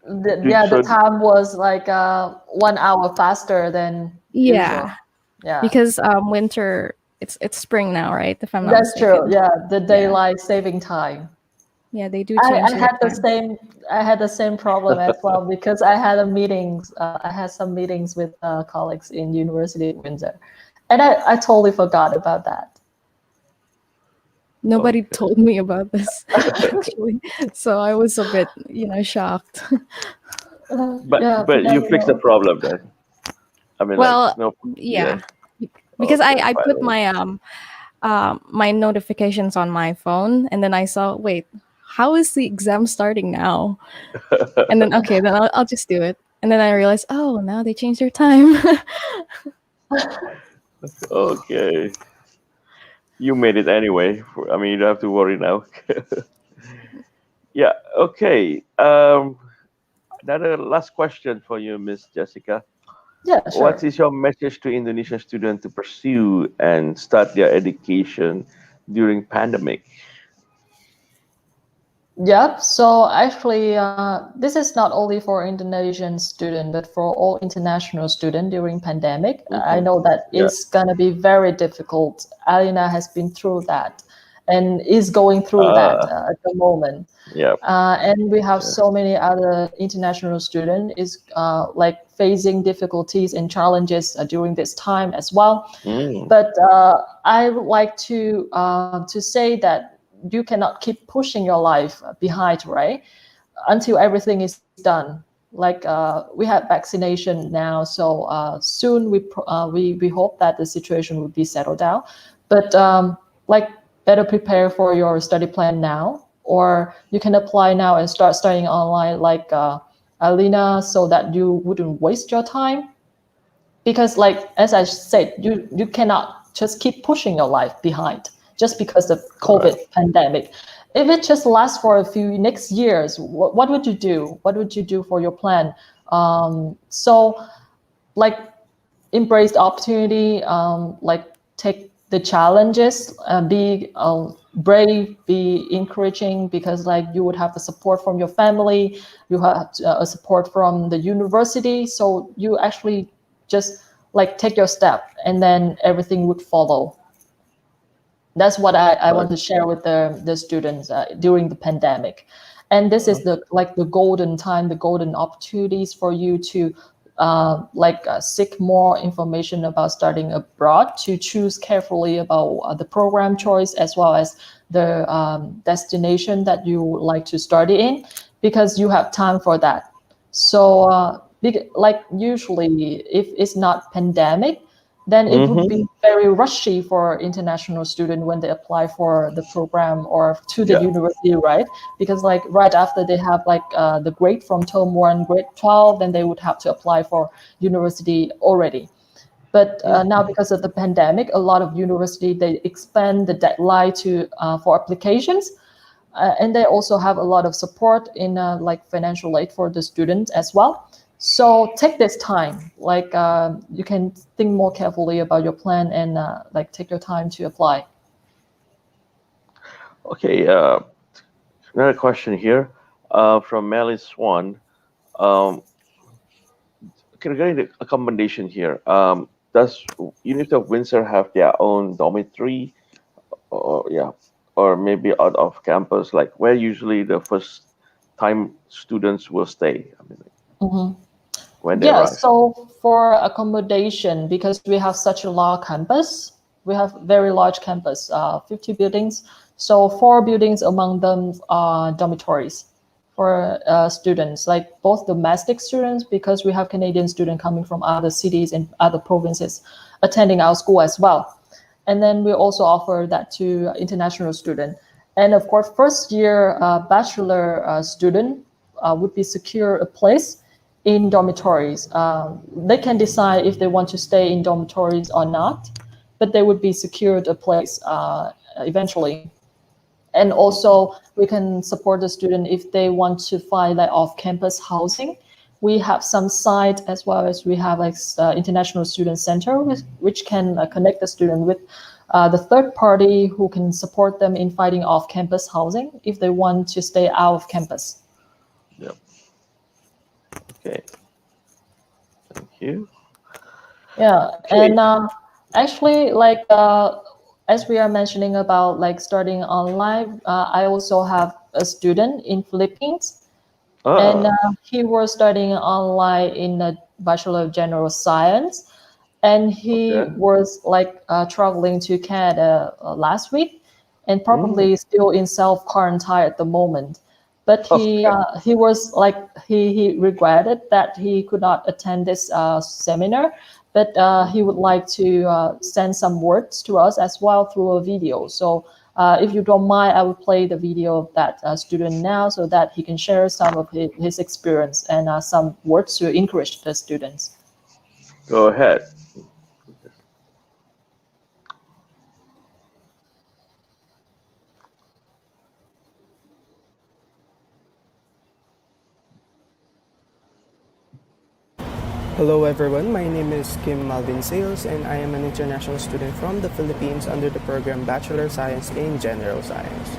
The So time was like 1 hour faster than usual. Yeah. Yeah, Because winter it's spring now, right? If I'm not that's true. mistaken. Yeah, the Yeah. daylight saving time. Yeah, they do I, change I their had the time. same I had the same problem as well because I had a meetings I had some meetings with colleagues in University of Windsor, and I totally forgot about that. Nobody okay. told me about this actually. So I was a bit, shocked. Yeah, But you never fixed the know. problem then. I mean, like Well, no. Yeah. yeah. Because Okay. I put Fine. my notifications on my phone, and then I saw, wait, how is the exam starting now? And then okay, then I'll just do it. And then I realized, oh, now they changed their time. Okay. You made it anyway. I mean, you don't have to worry now. Yeah. Okay. Another last question for you, Miss Jessica. Yeah, What sure. is your message to Indonesian students to pursue and start their education during pandemic? Yep. So actually, this is not only for Indonesian student, but for all international student during pandemic. I Hmm. know that Yeah. it's gonna be very difficult. Alyna has been through that, and is going through that Ah. at the moment. Yeah. And we have Yeah. so many other international students is like facing difficulties and challenges during this time as well. Mm. But I would like to say that you cannot keep pushing your life behind, right? Until everything is done. Like we have vaccination now, so soon we hope that the situation will be settled down. But like better prepare for your study plan now, or you can apply now and start studying online, like Alyna, so that you wouldn't waste your time, because like as I said, you cannot just keep pushing your life behind just because of Right. COVID pandemic. If it just lasts for a few next years, what would you do? What would you do for your plan? So like embrace the opportunity, like take the challenges, be brave, be encouraging, because like you would have the support from your family, you have a support from the university, so you actually just like take your step and then everything would follow. That's what I Right. want to share with the students during the pandemic. And this is the like the golden time, the golden opportunities for you to seek more information about studying abroad, to choose carefully about the program choice as well as the destination that you would like to study in, because you have time for that. So like usually if it's not pandemic, then it would Mm-hmm. be very rushy for international student when they apply for the program or to the Yeah. university, right? Because like right after they have like the grade from term 1, grade 12, then they would have to apply for university already. But now because of the pandemic, a lot of university, they expand the deadline to for applications. And they also have a lot of support in like financial aid for the students as well. So take this time, like you can think more carefully about your plan and like take your time to apply. Okay. Another question here, from Melly Swan. Um, regarding the accommodation here, does University of Windsor have their own dormitory, or yeah, or maybe out of campus, like where usually the first time students will stay? I mean, Mhm. when they Yeah, arrive. so for accommodation, because we have such a large campus, we have very large campus, 50 buildings. So 4 buildings among them are dormitories for students, like both domestic students, because we have Canadian students coming from other cities and other provinces attending our school as well. And then we also offer that to international students. And of course, first year bachelor student would be secure a place in dormitories. They can decide if they want to stay in dormitories or not, but they would be secured a place eventually. And also we can support the student if they want to find like off-campus housing. We have some sites, as well as we have like international student center, which can connect the student with the third party who can support them in finding off-campus housing if they want to stay out of campus. Yep. Okay. Thank you. Yeah, Okay. and actually, like as we are mentioning about like starting online, I also have a student in Philippines, and he was studying online in the Bachelor of General Science, and he Okay. was like traveling to Canada last week, and Mm. probably still in self quarantine at the moment. But Okay. he was like he regretted that he could not attend this seminar, but he would like to send some words to us as well through a video. So if you don't mind, I will play the video of that student now so that he can share some of his experience and some words to encourage the students. Go ahead. Hello everyone, my name is Kim Malvin Sales and I am an international student from the Philippines under the program Bachelor Science in General Science.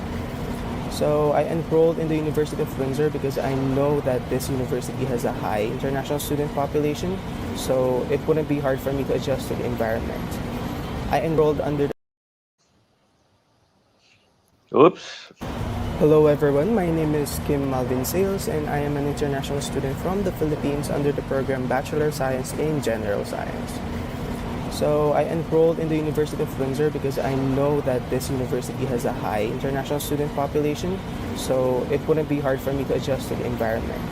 So I enrolled in the University of Windsor because I know that this university has a high international student population, so it wouldn't be hard for me to adjust to the environment. I enrolled under the Oops. Hello everyone, my name is Kim Malvin Sales and I am an international student from the Philippines under the program Bachelor Science in General Science. So I enrolled in the University of Windsor because I know that this university has a high international student population, so it wouldn't be hard for me to adjust to the environment.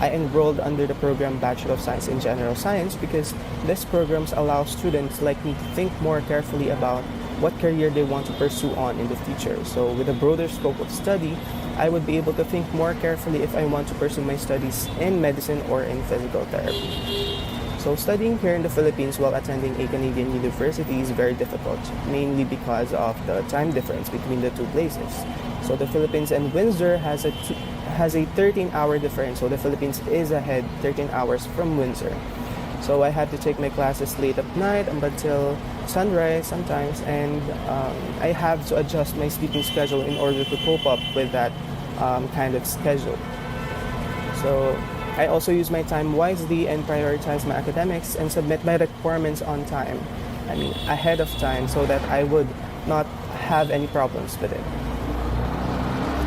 I enrolled under the program Bachelor of Science in General Science because this programs allow students like me to think more carefully about what career they want to pursue on in the future. So with a broader scope of study, I would be able to think more carefully if I want to pursue my studies in medicine or in physical therapy. So studying here in the Philippines while attending a Canadian university is very difficult, mainly because of the time difference between the two places. So the Philippines and Windsor has a 13-hour difference, so the Philippines is ahead 13 hours from Windsor. So I had to take my classes late at night until sunrise sometimes, and I have to adjust my sleeping schedule in order to cope up with that kind of schedule. So I also use my time wisely and prioritize my academics and submit my requirements on time, ahead of time, so that I would not have any problems with it.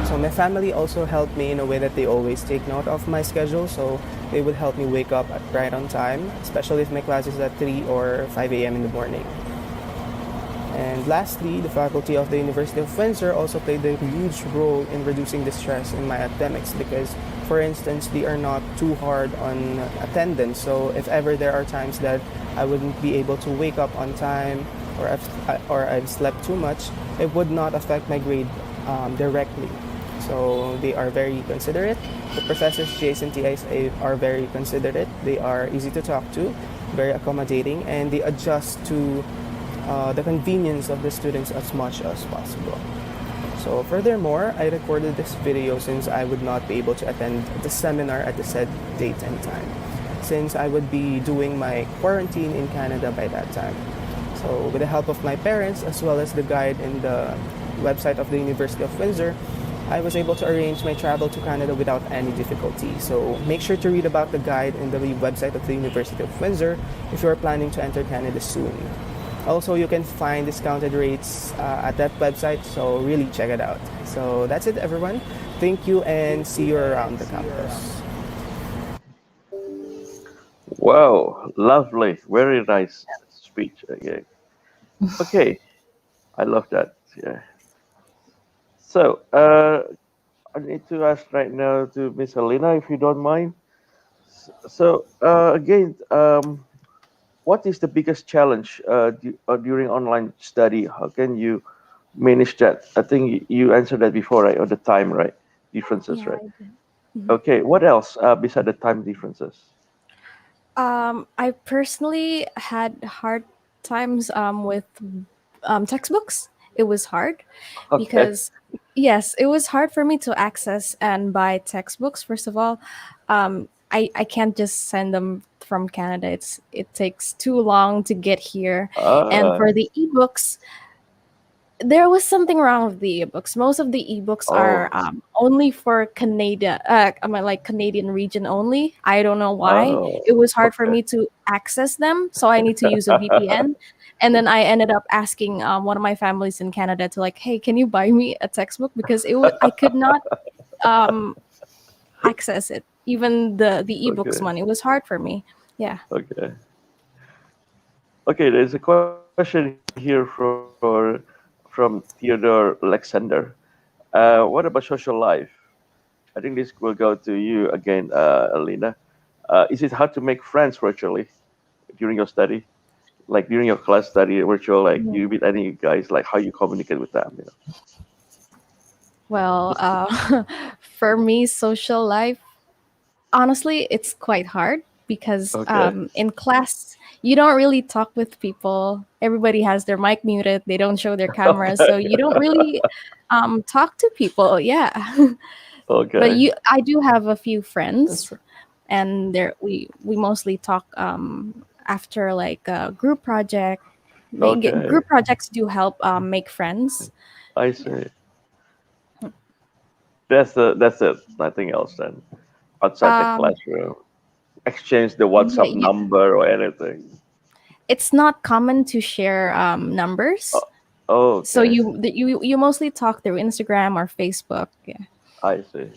So my family also helped me in a way that they always take note of my schedule, so they would help me wake up right on time, especially if my class is at 3 or 5 a.m. in the morning. And lastly, the faculty of the University of Windsor also played a huge role in reducing the stress in my academics because, for instance, they are not too hard on attendance. So if ever there are times that I wouldn't be able to wake up on time or I've slept too much, it would not affect my grade directly. So they are very considerate. The professors, GAs and TAs are very considerate. They are easy to talk to, very accommodating, and they adjust to the convenience of the students as much as possible. So furthermore, I recorded this video since I would not be able to attend the seminar at the said date and time, since I would be doing my quarantine in Canada by that time. So with the help of my parents as well as the guide in the website of the University of Windsor, I was able to arrange my travel to Canada without any difficulty. So make sure to read about the guide in the website of the University of Windsor if you are planning to enter Canada soon. Also, you can find discounted rates at that website, so really check it out. So that's it, everyone. Thank you and see you around the campus. Wow, lovely, very nice speech. Okay, I love that. Yeah. So, I need to ask right now to Miss Alyna, if you don't mind. So, again, what is the biggest challenge during online study? How can you manage that? I think you answered that before, right? Or the time, right? Differences, Yeah, right? I did. Mhm. Okay, what else beside the time differences? I personally had hard times with textbooks. It was hard Okay. because Yes, it was hard for me to access and buy textbooks. First of all, I can't just send them from Canada. It takes too long to get here, and Ah, for the ebooks, there was something wrong with the ebooks. Most of the ebooks are oh, only for Canada, I mean, like Canadian region only. I don't know why. oh, It was hard for okay. me to access them, so I need to use a VPN. And then I ended up asking one of my families in Canada to like, hey, can you buy me a textbook because I could not um, access it, even the ebooks Okay, one. It was hard for me. Yeah. okay, okay. There's a question here from Theodore Alexander. What about social life? I think this will go to you again, Alyna. Is it hard to make friends virtually during your study? Like during your class study virtual, like do you meet any guys? Like how you communicate with them? You know. Well, for me, social life, honestly, it's quite hard because Okay. in class, you don't really talk with people. Everybody has their mic muted, they don't show their cameras, so you don't really talk to people. Yeah. But Okay. I do have a few That's friends, and we mostly talk after like a group project. Okay. Group projects do help make friends. I Yeah. see. That's it. Nothing else then. Outside the Um, classroom. Exchange the yeah, WhatsApp number or anything. it's not common to share numbers, Oh, oh, so okay. you mostly talk through Instagram or Facebook. Yeah. I see.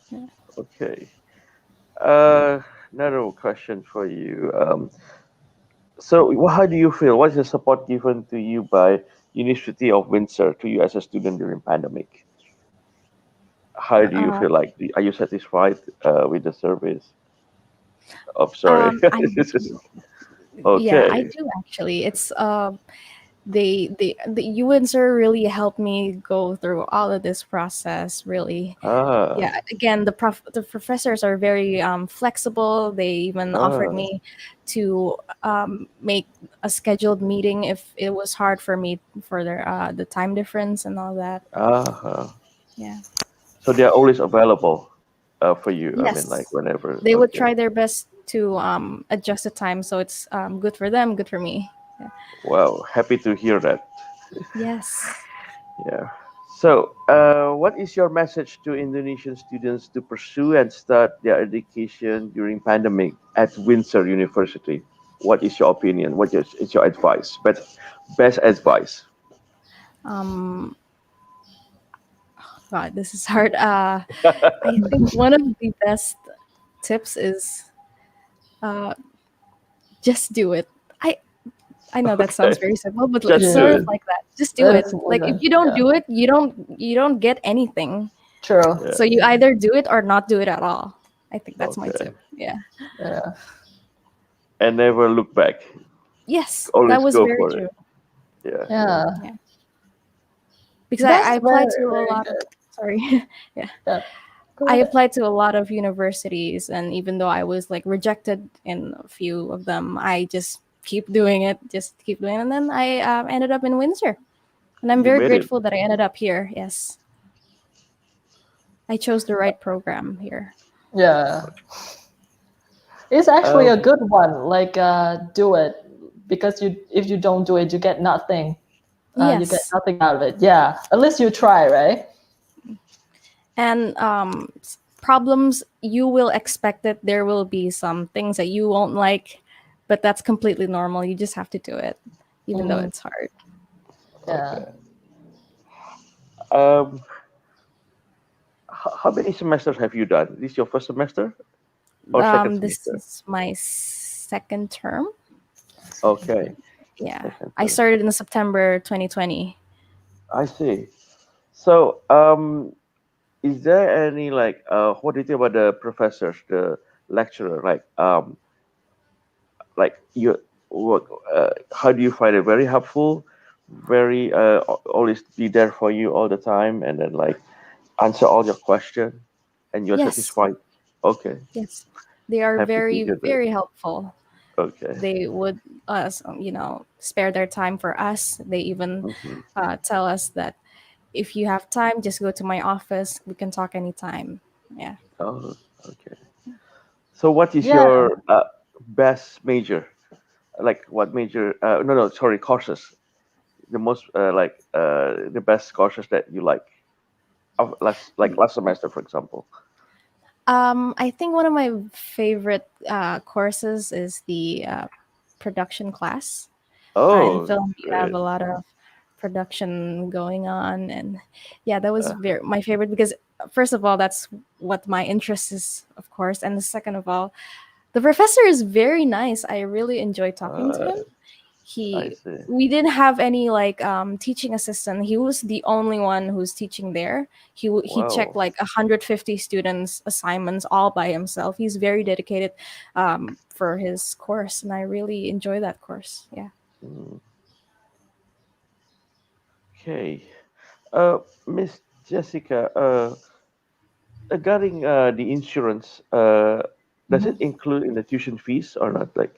Yeah. Okay. Uh, Another question for you. So how do you feel? What is the support given to you by University of Windsor to you as a student during pandemic? How do you Uh, feel like? Are you satisfied with the service? Oh, sorry. I This is do. Yeah, I okay. do actually. It's the UNSER really helped me go through all of this process. Really, Ah, yeah. Again, the professors are very flexible. They even offered ah, me to make a scheduled meeting if it was hard for me for the time difference and all that. ah. Yeah. So they are always available for you. I mean, like Yes, whenever. they would Okay. try their best to adjust the time so it's good for them, good for me. Yeah. Wow. Happy to hear that. Yes. Yeah. So, what is your message to Indonesian students to pursue and start their education during pandemic at Windsor University? What is your opinion? Is your advice? But best advice. Um, God, this is hard. I think one of the best tips is uh, just do it. I know that sounds Okay, very simple, but it's just do sort yeah, of it. like that. Just do it. that's Like if yeah, you don't yeah, do it, you don't get anything. true. Yeah. So you either do it or not do it at all. I think that's my Okay. tip. Yeah. Yeah, And never look back. Yes, that Always was go very for it. true. Yeah. yeah. Yeah. Because That's I applied to very a very lot of good. sorry. Yeah. Yeah, go I ahead. applied to a lot of universities, and even though I was like rejected in a few of them, I just keep doing it, just keep doing it. And then I ended up in Windsor. And I'm You very made it. grateful that I ended up here. Yes. I chose the right program here. Yeah, it's actually a Um, good one. Like, do it because you if you don't do it, you get nothing. You get Yes. nothing out of it. Yeah, at least you try, right? And problems, you will expect that there will be some things that you won't like, but that's completely normal. You just have to do it, even though Hmm. it's hard. Yeah. okay. Um, how many semesters have you done? This your first semester or second This semester? is my second term. Okay, Yeah. second I term. started in September 2020. I see. So, is there any like what do you think about the professors, the lecturer? Like you, what? How do you find it? Very helpful, very always be there for you all the time, and then like answer all your question, and you're Yes. satisfied. Okay, Yes. They are happy to very, hear that. very helpful. Okay. They would spare their time for us. They even Hmm. tell us that if you have time, just go to my office. We can talk anytime. Yeah. Oh, okay. So what is Yeah, your best major? Like what major? No, no, sorry, courses. The most the best courses that you like of last semester, for example. I think one of my favorite courses is the production class. In Oh, film, you have great. a lot of production going on, and yeah, that was Uh, very my favorite because first of all, that's what my interest is, of course, and the second of all, the professor is very nice. I really enjoy talking to uh, him. I He see. We didn't have any like teaching assistant. He was the only one who's teaching there. He checked Wow. like 150 students assignments all by himself. He's very dedicated for his course, and I really enjoy that course. Yeah. Mm, okay. Miss Jessica, regarding the insurance, does it mhm. include in the tuition fees or not? Like,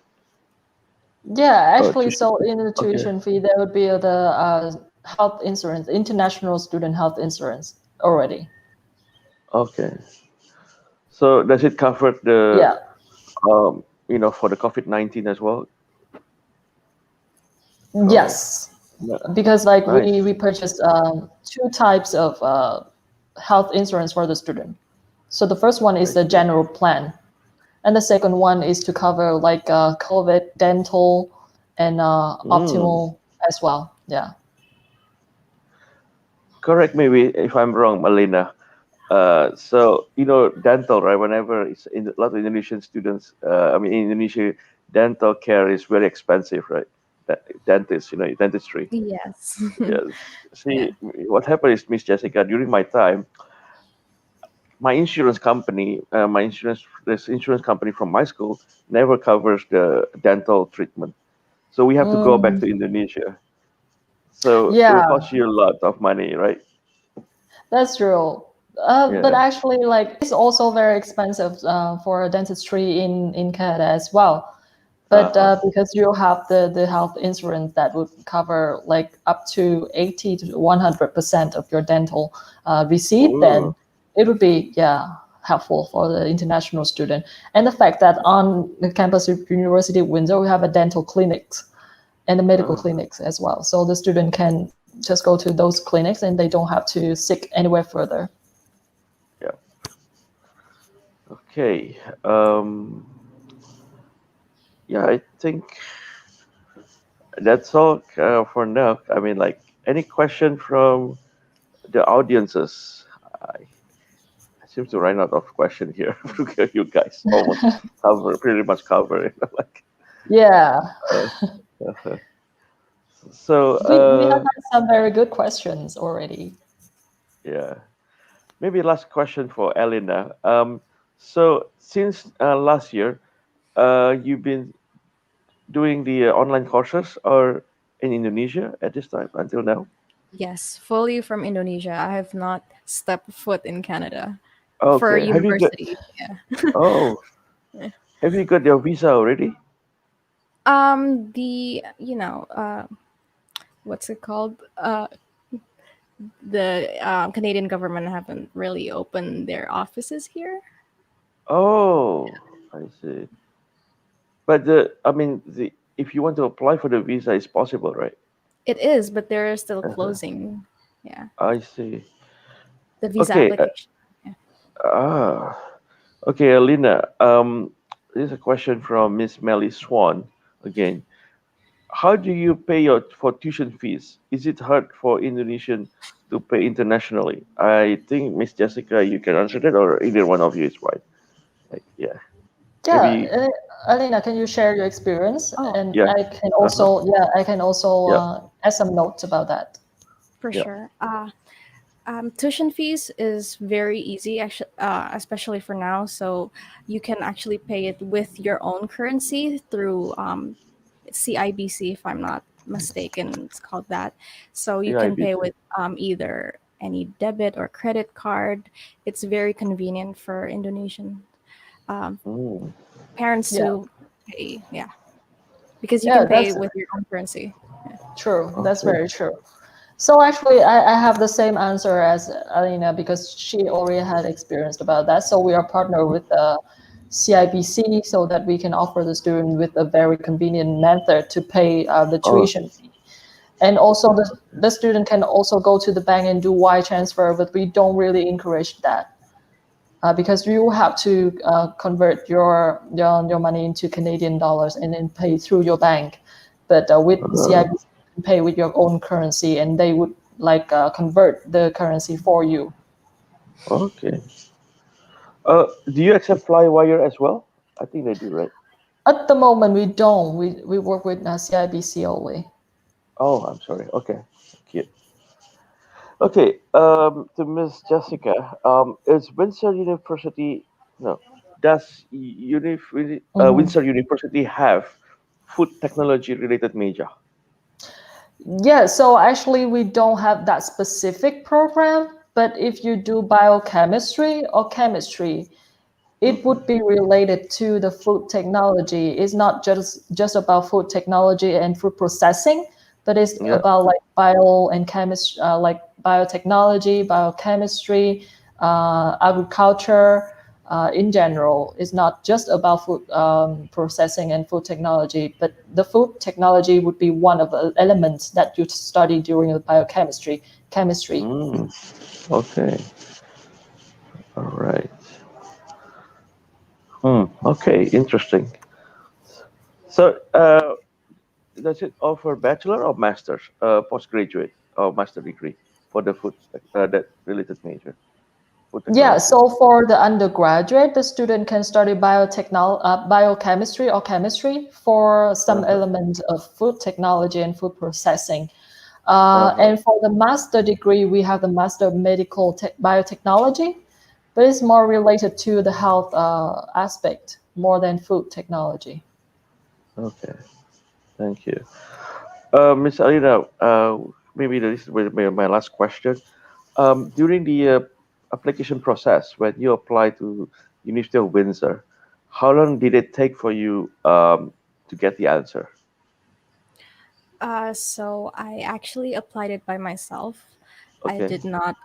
Yeah, actually, tuition so fees. in the Okay. tuition fee, there would be the health insurance, international student health insurance already. Okay. So does it cover the Yeah. for the COVID-19 as well? Oh, Yes, yeah. because like Nice. we purchased two types of health insurance for the student. So the first one I is the see. general plan, and the second one is to cover like COVID, dental, and Mm. optimal as well. Yeah. Correct me if I'm wrong, Alyna. So dental, right? Whenever it's in a lot of Indonesian students, I mean, in Indonesia, dental care is very expensive, right? Dentist, dentistry. Yes. Yes. Yeah. See, what happened is, Miss Jessica, during my time, my insurance company, this insurance company from my school never covers the dental treatment. So we have to go back Mm, to Indonesia. So it will yeah, cost you a lot of money, right? that's true. But Yeah. actually, like it's also very expensive for dentistry in Canada as well. But Uh-huh. because you have the health insurance that would cover like up to 80 to 100% of your dental receipt, then Ooh. it would be helpful for the international student. And the fact that on the campus of University of Windsor we have a dental clinics and the medical Uh, clinics as well, so the student can just go to those clinics and they don't have to seek anywhere further. yeah. Okay. Yeah, I think that's all for now. I mean, like, any question from the audiences? I seem to run out of question here. You guys almost pretty much cover it. Like, Yeah, uh, so, we have had some very good questions already. yeah, maybe last question for Alyna. So since last year, you've been doing the online courses or in Indonesia at this time until now? Yes, fully from Indonesia. I have not stepped foot in Canada for Okay. university. Yeah. Oh, have you got your visa already? The what's it called? The Canadian government haven't really opened their offices here. Oh, I see. But I mean, if you want to apply for the visa, it's possible, right? It is, but they're still Uh-huh. closing. Yeah, I see. the visa Okay. application. Yeah. Ah, okay, Alyna. This is a question from Miss Melly Swan again. How do you pay your for tuition fees? Is it hard for Indonesian to pay internationally? I think Miss Jessica, you can answer that, or either one of you is right. Like, yeah, maybe, Yeah, Alyna, can you share your experience? Oh, And yeah, uh-huh, I can also yeah, add some notes about that. for yeah. sure. Tuition fees is very easy, actually, especially for now. So you can actually pay it with your own currency through CIBC, if I'm not mistaken. It's called that. So you can pay AIBC. with either any debit or credit card. It's very convenient for Indonesian um, Mm, parents Yeah, to pay. Yeah, because you yeah, can pay that's with your own currency. true. That's okay. very true. So actually, I have the same answer as Alyna because she already had experienced about that. So we are partnered with CIBC so that we can offer the student with a very convenient method to pay the Oh, tuition fee. And also the student can also go to the bank and do wire transfer, but we don't really encourage that because you have to convert your money into Canadian dollars and then pay through your bank. But with CIBC, you can pay with your own currency, and they would like convert the currency for you. okay. Do you accept Flywire as well? I think they do, right? At the moment, we don't. We work with CIBC only. Oh, I'm sorry. Okay, cute. Okay, to Miss Jessica, is Windsor University, no, does Mhm. Windsor University have food technology related major? Yeah, so actually we don't have that specific program, but if you do biochemistry or chemistry, it Hmm. would be related to the food technology. It's not just about food technology and food processing, but it's Yeah. about like bio and chemistry, like biotechnology, biochemistry, agriculture. In general, it's not just about food processing and food technology, but the food technology would be one of the elements that you study during the biochemistry chemistry. Mm, okay. All right. Okay. Interesting. So, does it offer bachelor or master's, postgraduate or master degree for the food that related major, food Yeah, technology? so for the undergraduate, the student can study biochemistry or chemistry for some Uh-huh. element of food technology and food processing. Uh-huh. And for the master degree, we have the Master of Medical Biotechnology, but it's more related to the health aspect more than food technology. Okay. Thank you. Miss Alyna, maybe this is my last question. During the application process, when you apply to University of Windsor, how long did it take for you to get the answer? So I actually applied it by myself. I Okay, did not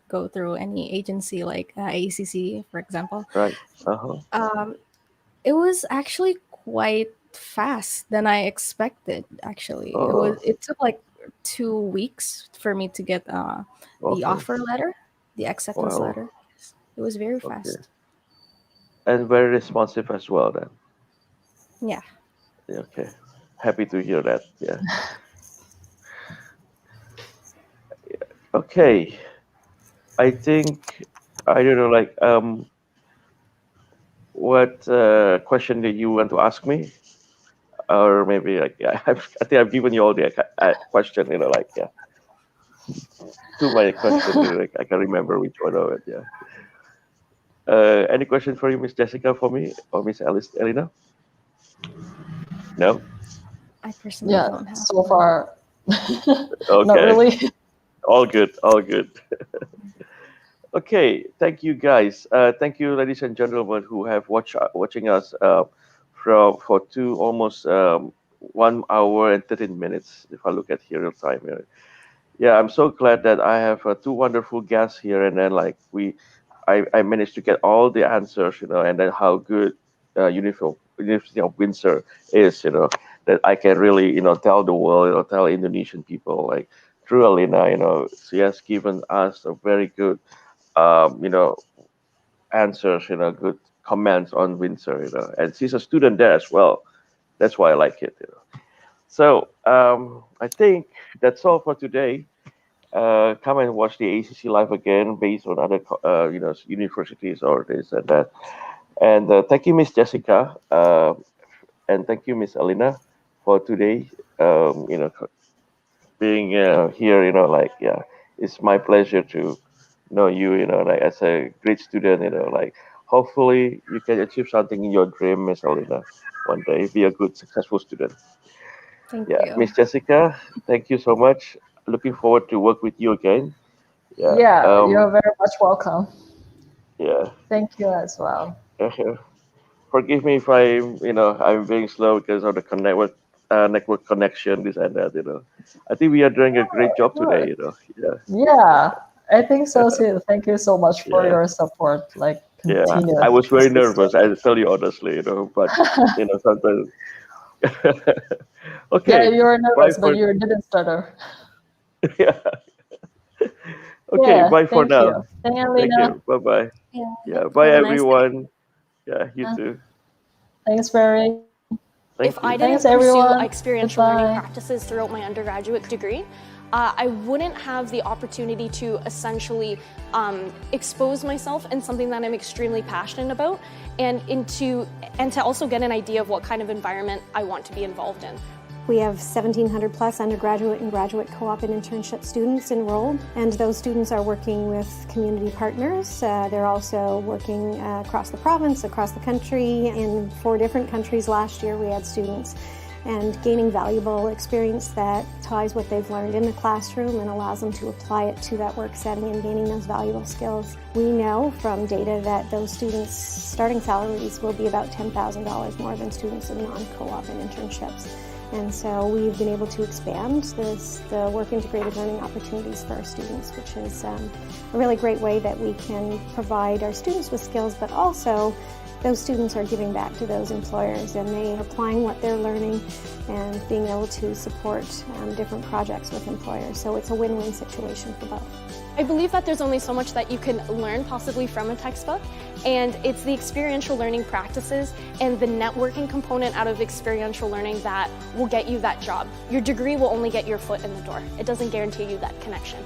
go through any agency like ACC, for example. right. Uh-huh. Um, it was actually quite fast than I expected. Actually, Oh, it took like 2 weeks for me to get the okay. offer letter, the acceptance Wow. letter. It was very Okay. fast. And very responsive as well then. Yeah. Yeah, okay. Happy to hear that. Yeah. Okay. I think I don't know like what question do you want to ask me? Or maybe like yeah, I think I've given you all the question, like yeah, to my question, like I can remember which one of it. Yeah. Any question for you, Miss Jessica, for me or Miss Alice, Elena? No. I personally Yeah, don't have so one. far, not Okay. really. All good. All good. Okay. Thank you, guys. Thank you, ladies and gentlemen, who have watching us for two almost 1 hour and 13 minutes. If I look at here real time here. Yeah, I'm so glad that I have two wonderful guests here, and then like I managed to get all the answers, and then how good University of Windsor is, that I can really, tell the world, tell Indonesian people, like through Alyna, she has given us a very good, um, you know, answers, good comments on Windsor, and she's a student there as well. That's why I like it. So I think that's all for today. Come and watch the ACC live again based on other universities or this and that. And thank you, Miss Jessica, and thank you, Miss Alyna, for today. Being here, like yeah, it's my pleasure to know you. Like as a great student, like hopefully you can achieve something in your dream, Miss Alyna, one day. Be a good, successful student. Thank Yeah, you. Miss Jessica, thank you so much. Looking forward to work with you again. Yeah. Yeah, you're very much welcome. Yeah. Thank you as well. Forgive me if I'm being slow because of the network connection, this and that. I think we are doing a great job today. Yeah, Yeah, I think so too. Thank you so much for yeah, your support. Like yeah. continuous I was very nervous. persistence. I tell you honestly, but sometimes. Yeah, Okay, you were bye nervous, but for you didn't stutter. yeah. Okay, Yeah, bye for thank now. you. Thank you, Thank Alyna. you. Bye bye. Yeah. Yeah, bye Have a nice day. everyone. Yeah, you Yeah. too. Thanks, Barry. If Thank I you. didn't Thanks, pursue everyone. experiential learning Goodbye. practices throughout my undergraduate degree, I wouldn't have the opportunity to essentially expose myself in something that I'm extremely passionate about, and to also get an idea of what kind of environment I want to be involved in. We have 1,700 plus undergraduate and graduate co-op and internship students enrolled, and those students are working with community partners. They're also working across the province, across the country. In 4 different countries last year we had students, and gaining valuable experience that ties what they've learned in the classroom and allows them to apply it to that work setting and gaining those valuable skills. We know from data that those students' starting salaries will be about $10,000 more than students in non-co-op and internships. And so we've been able to expand the work integrated learning opportunities for our students, which is a really great way that we can provide our students with skills, but also those students are giving back to those employers, and they are applying what they're learning and being able to support different projects with employers. So it's a win-win situation for both. I believe that there's only so much that you can learn possibly from a textbook, and it's the experiential learning practices and the networking component out of experiential learning that will get you that job. Your degree will only get your foot in the door. It doesn't guarantee you that connection.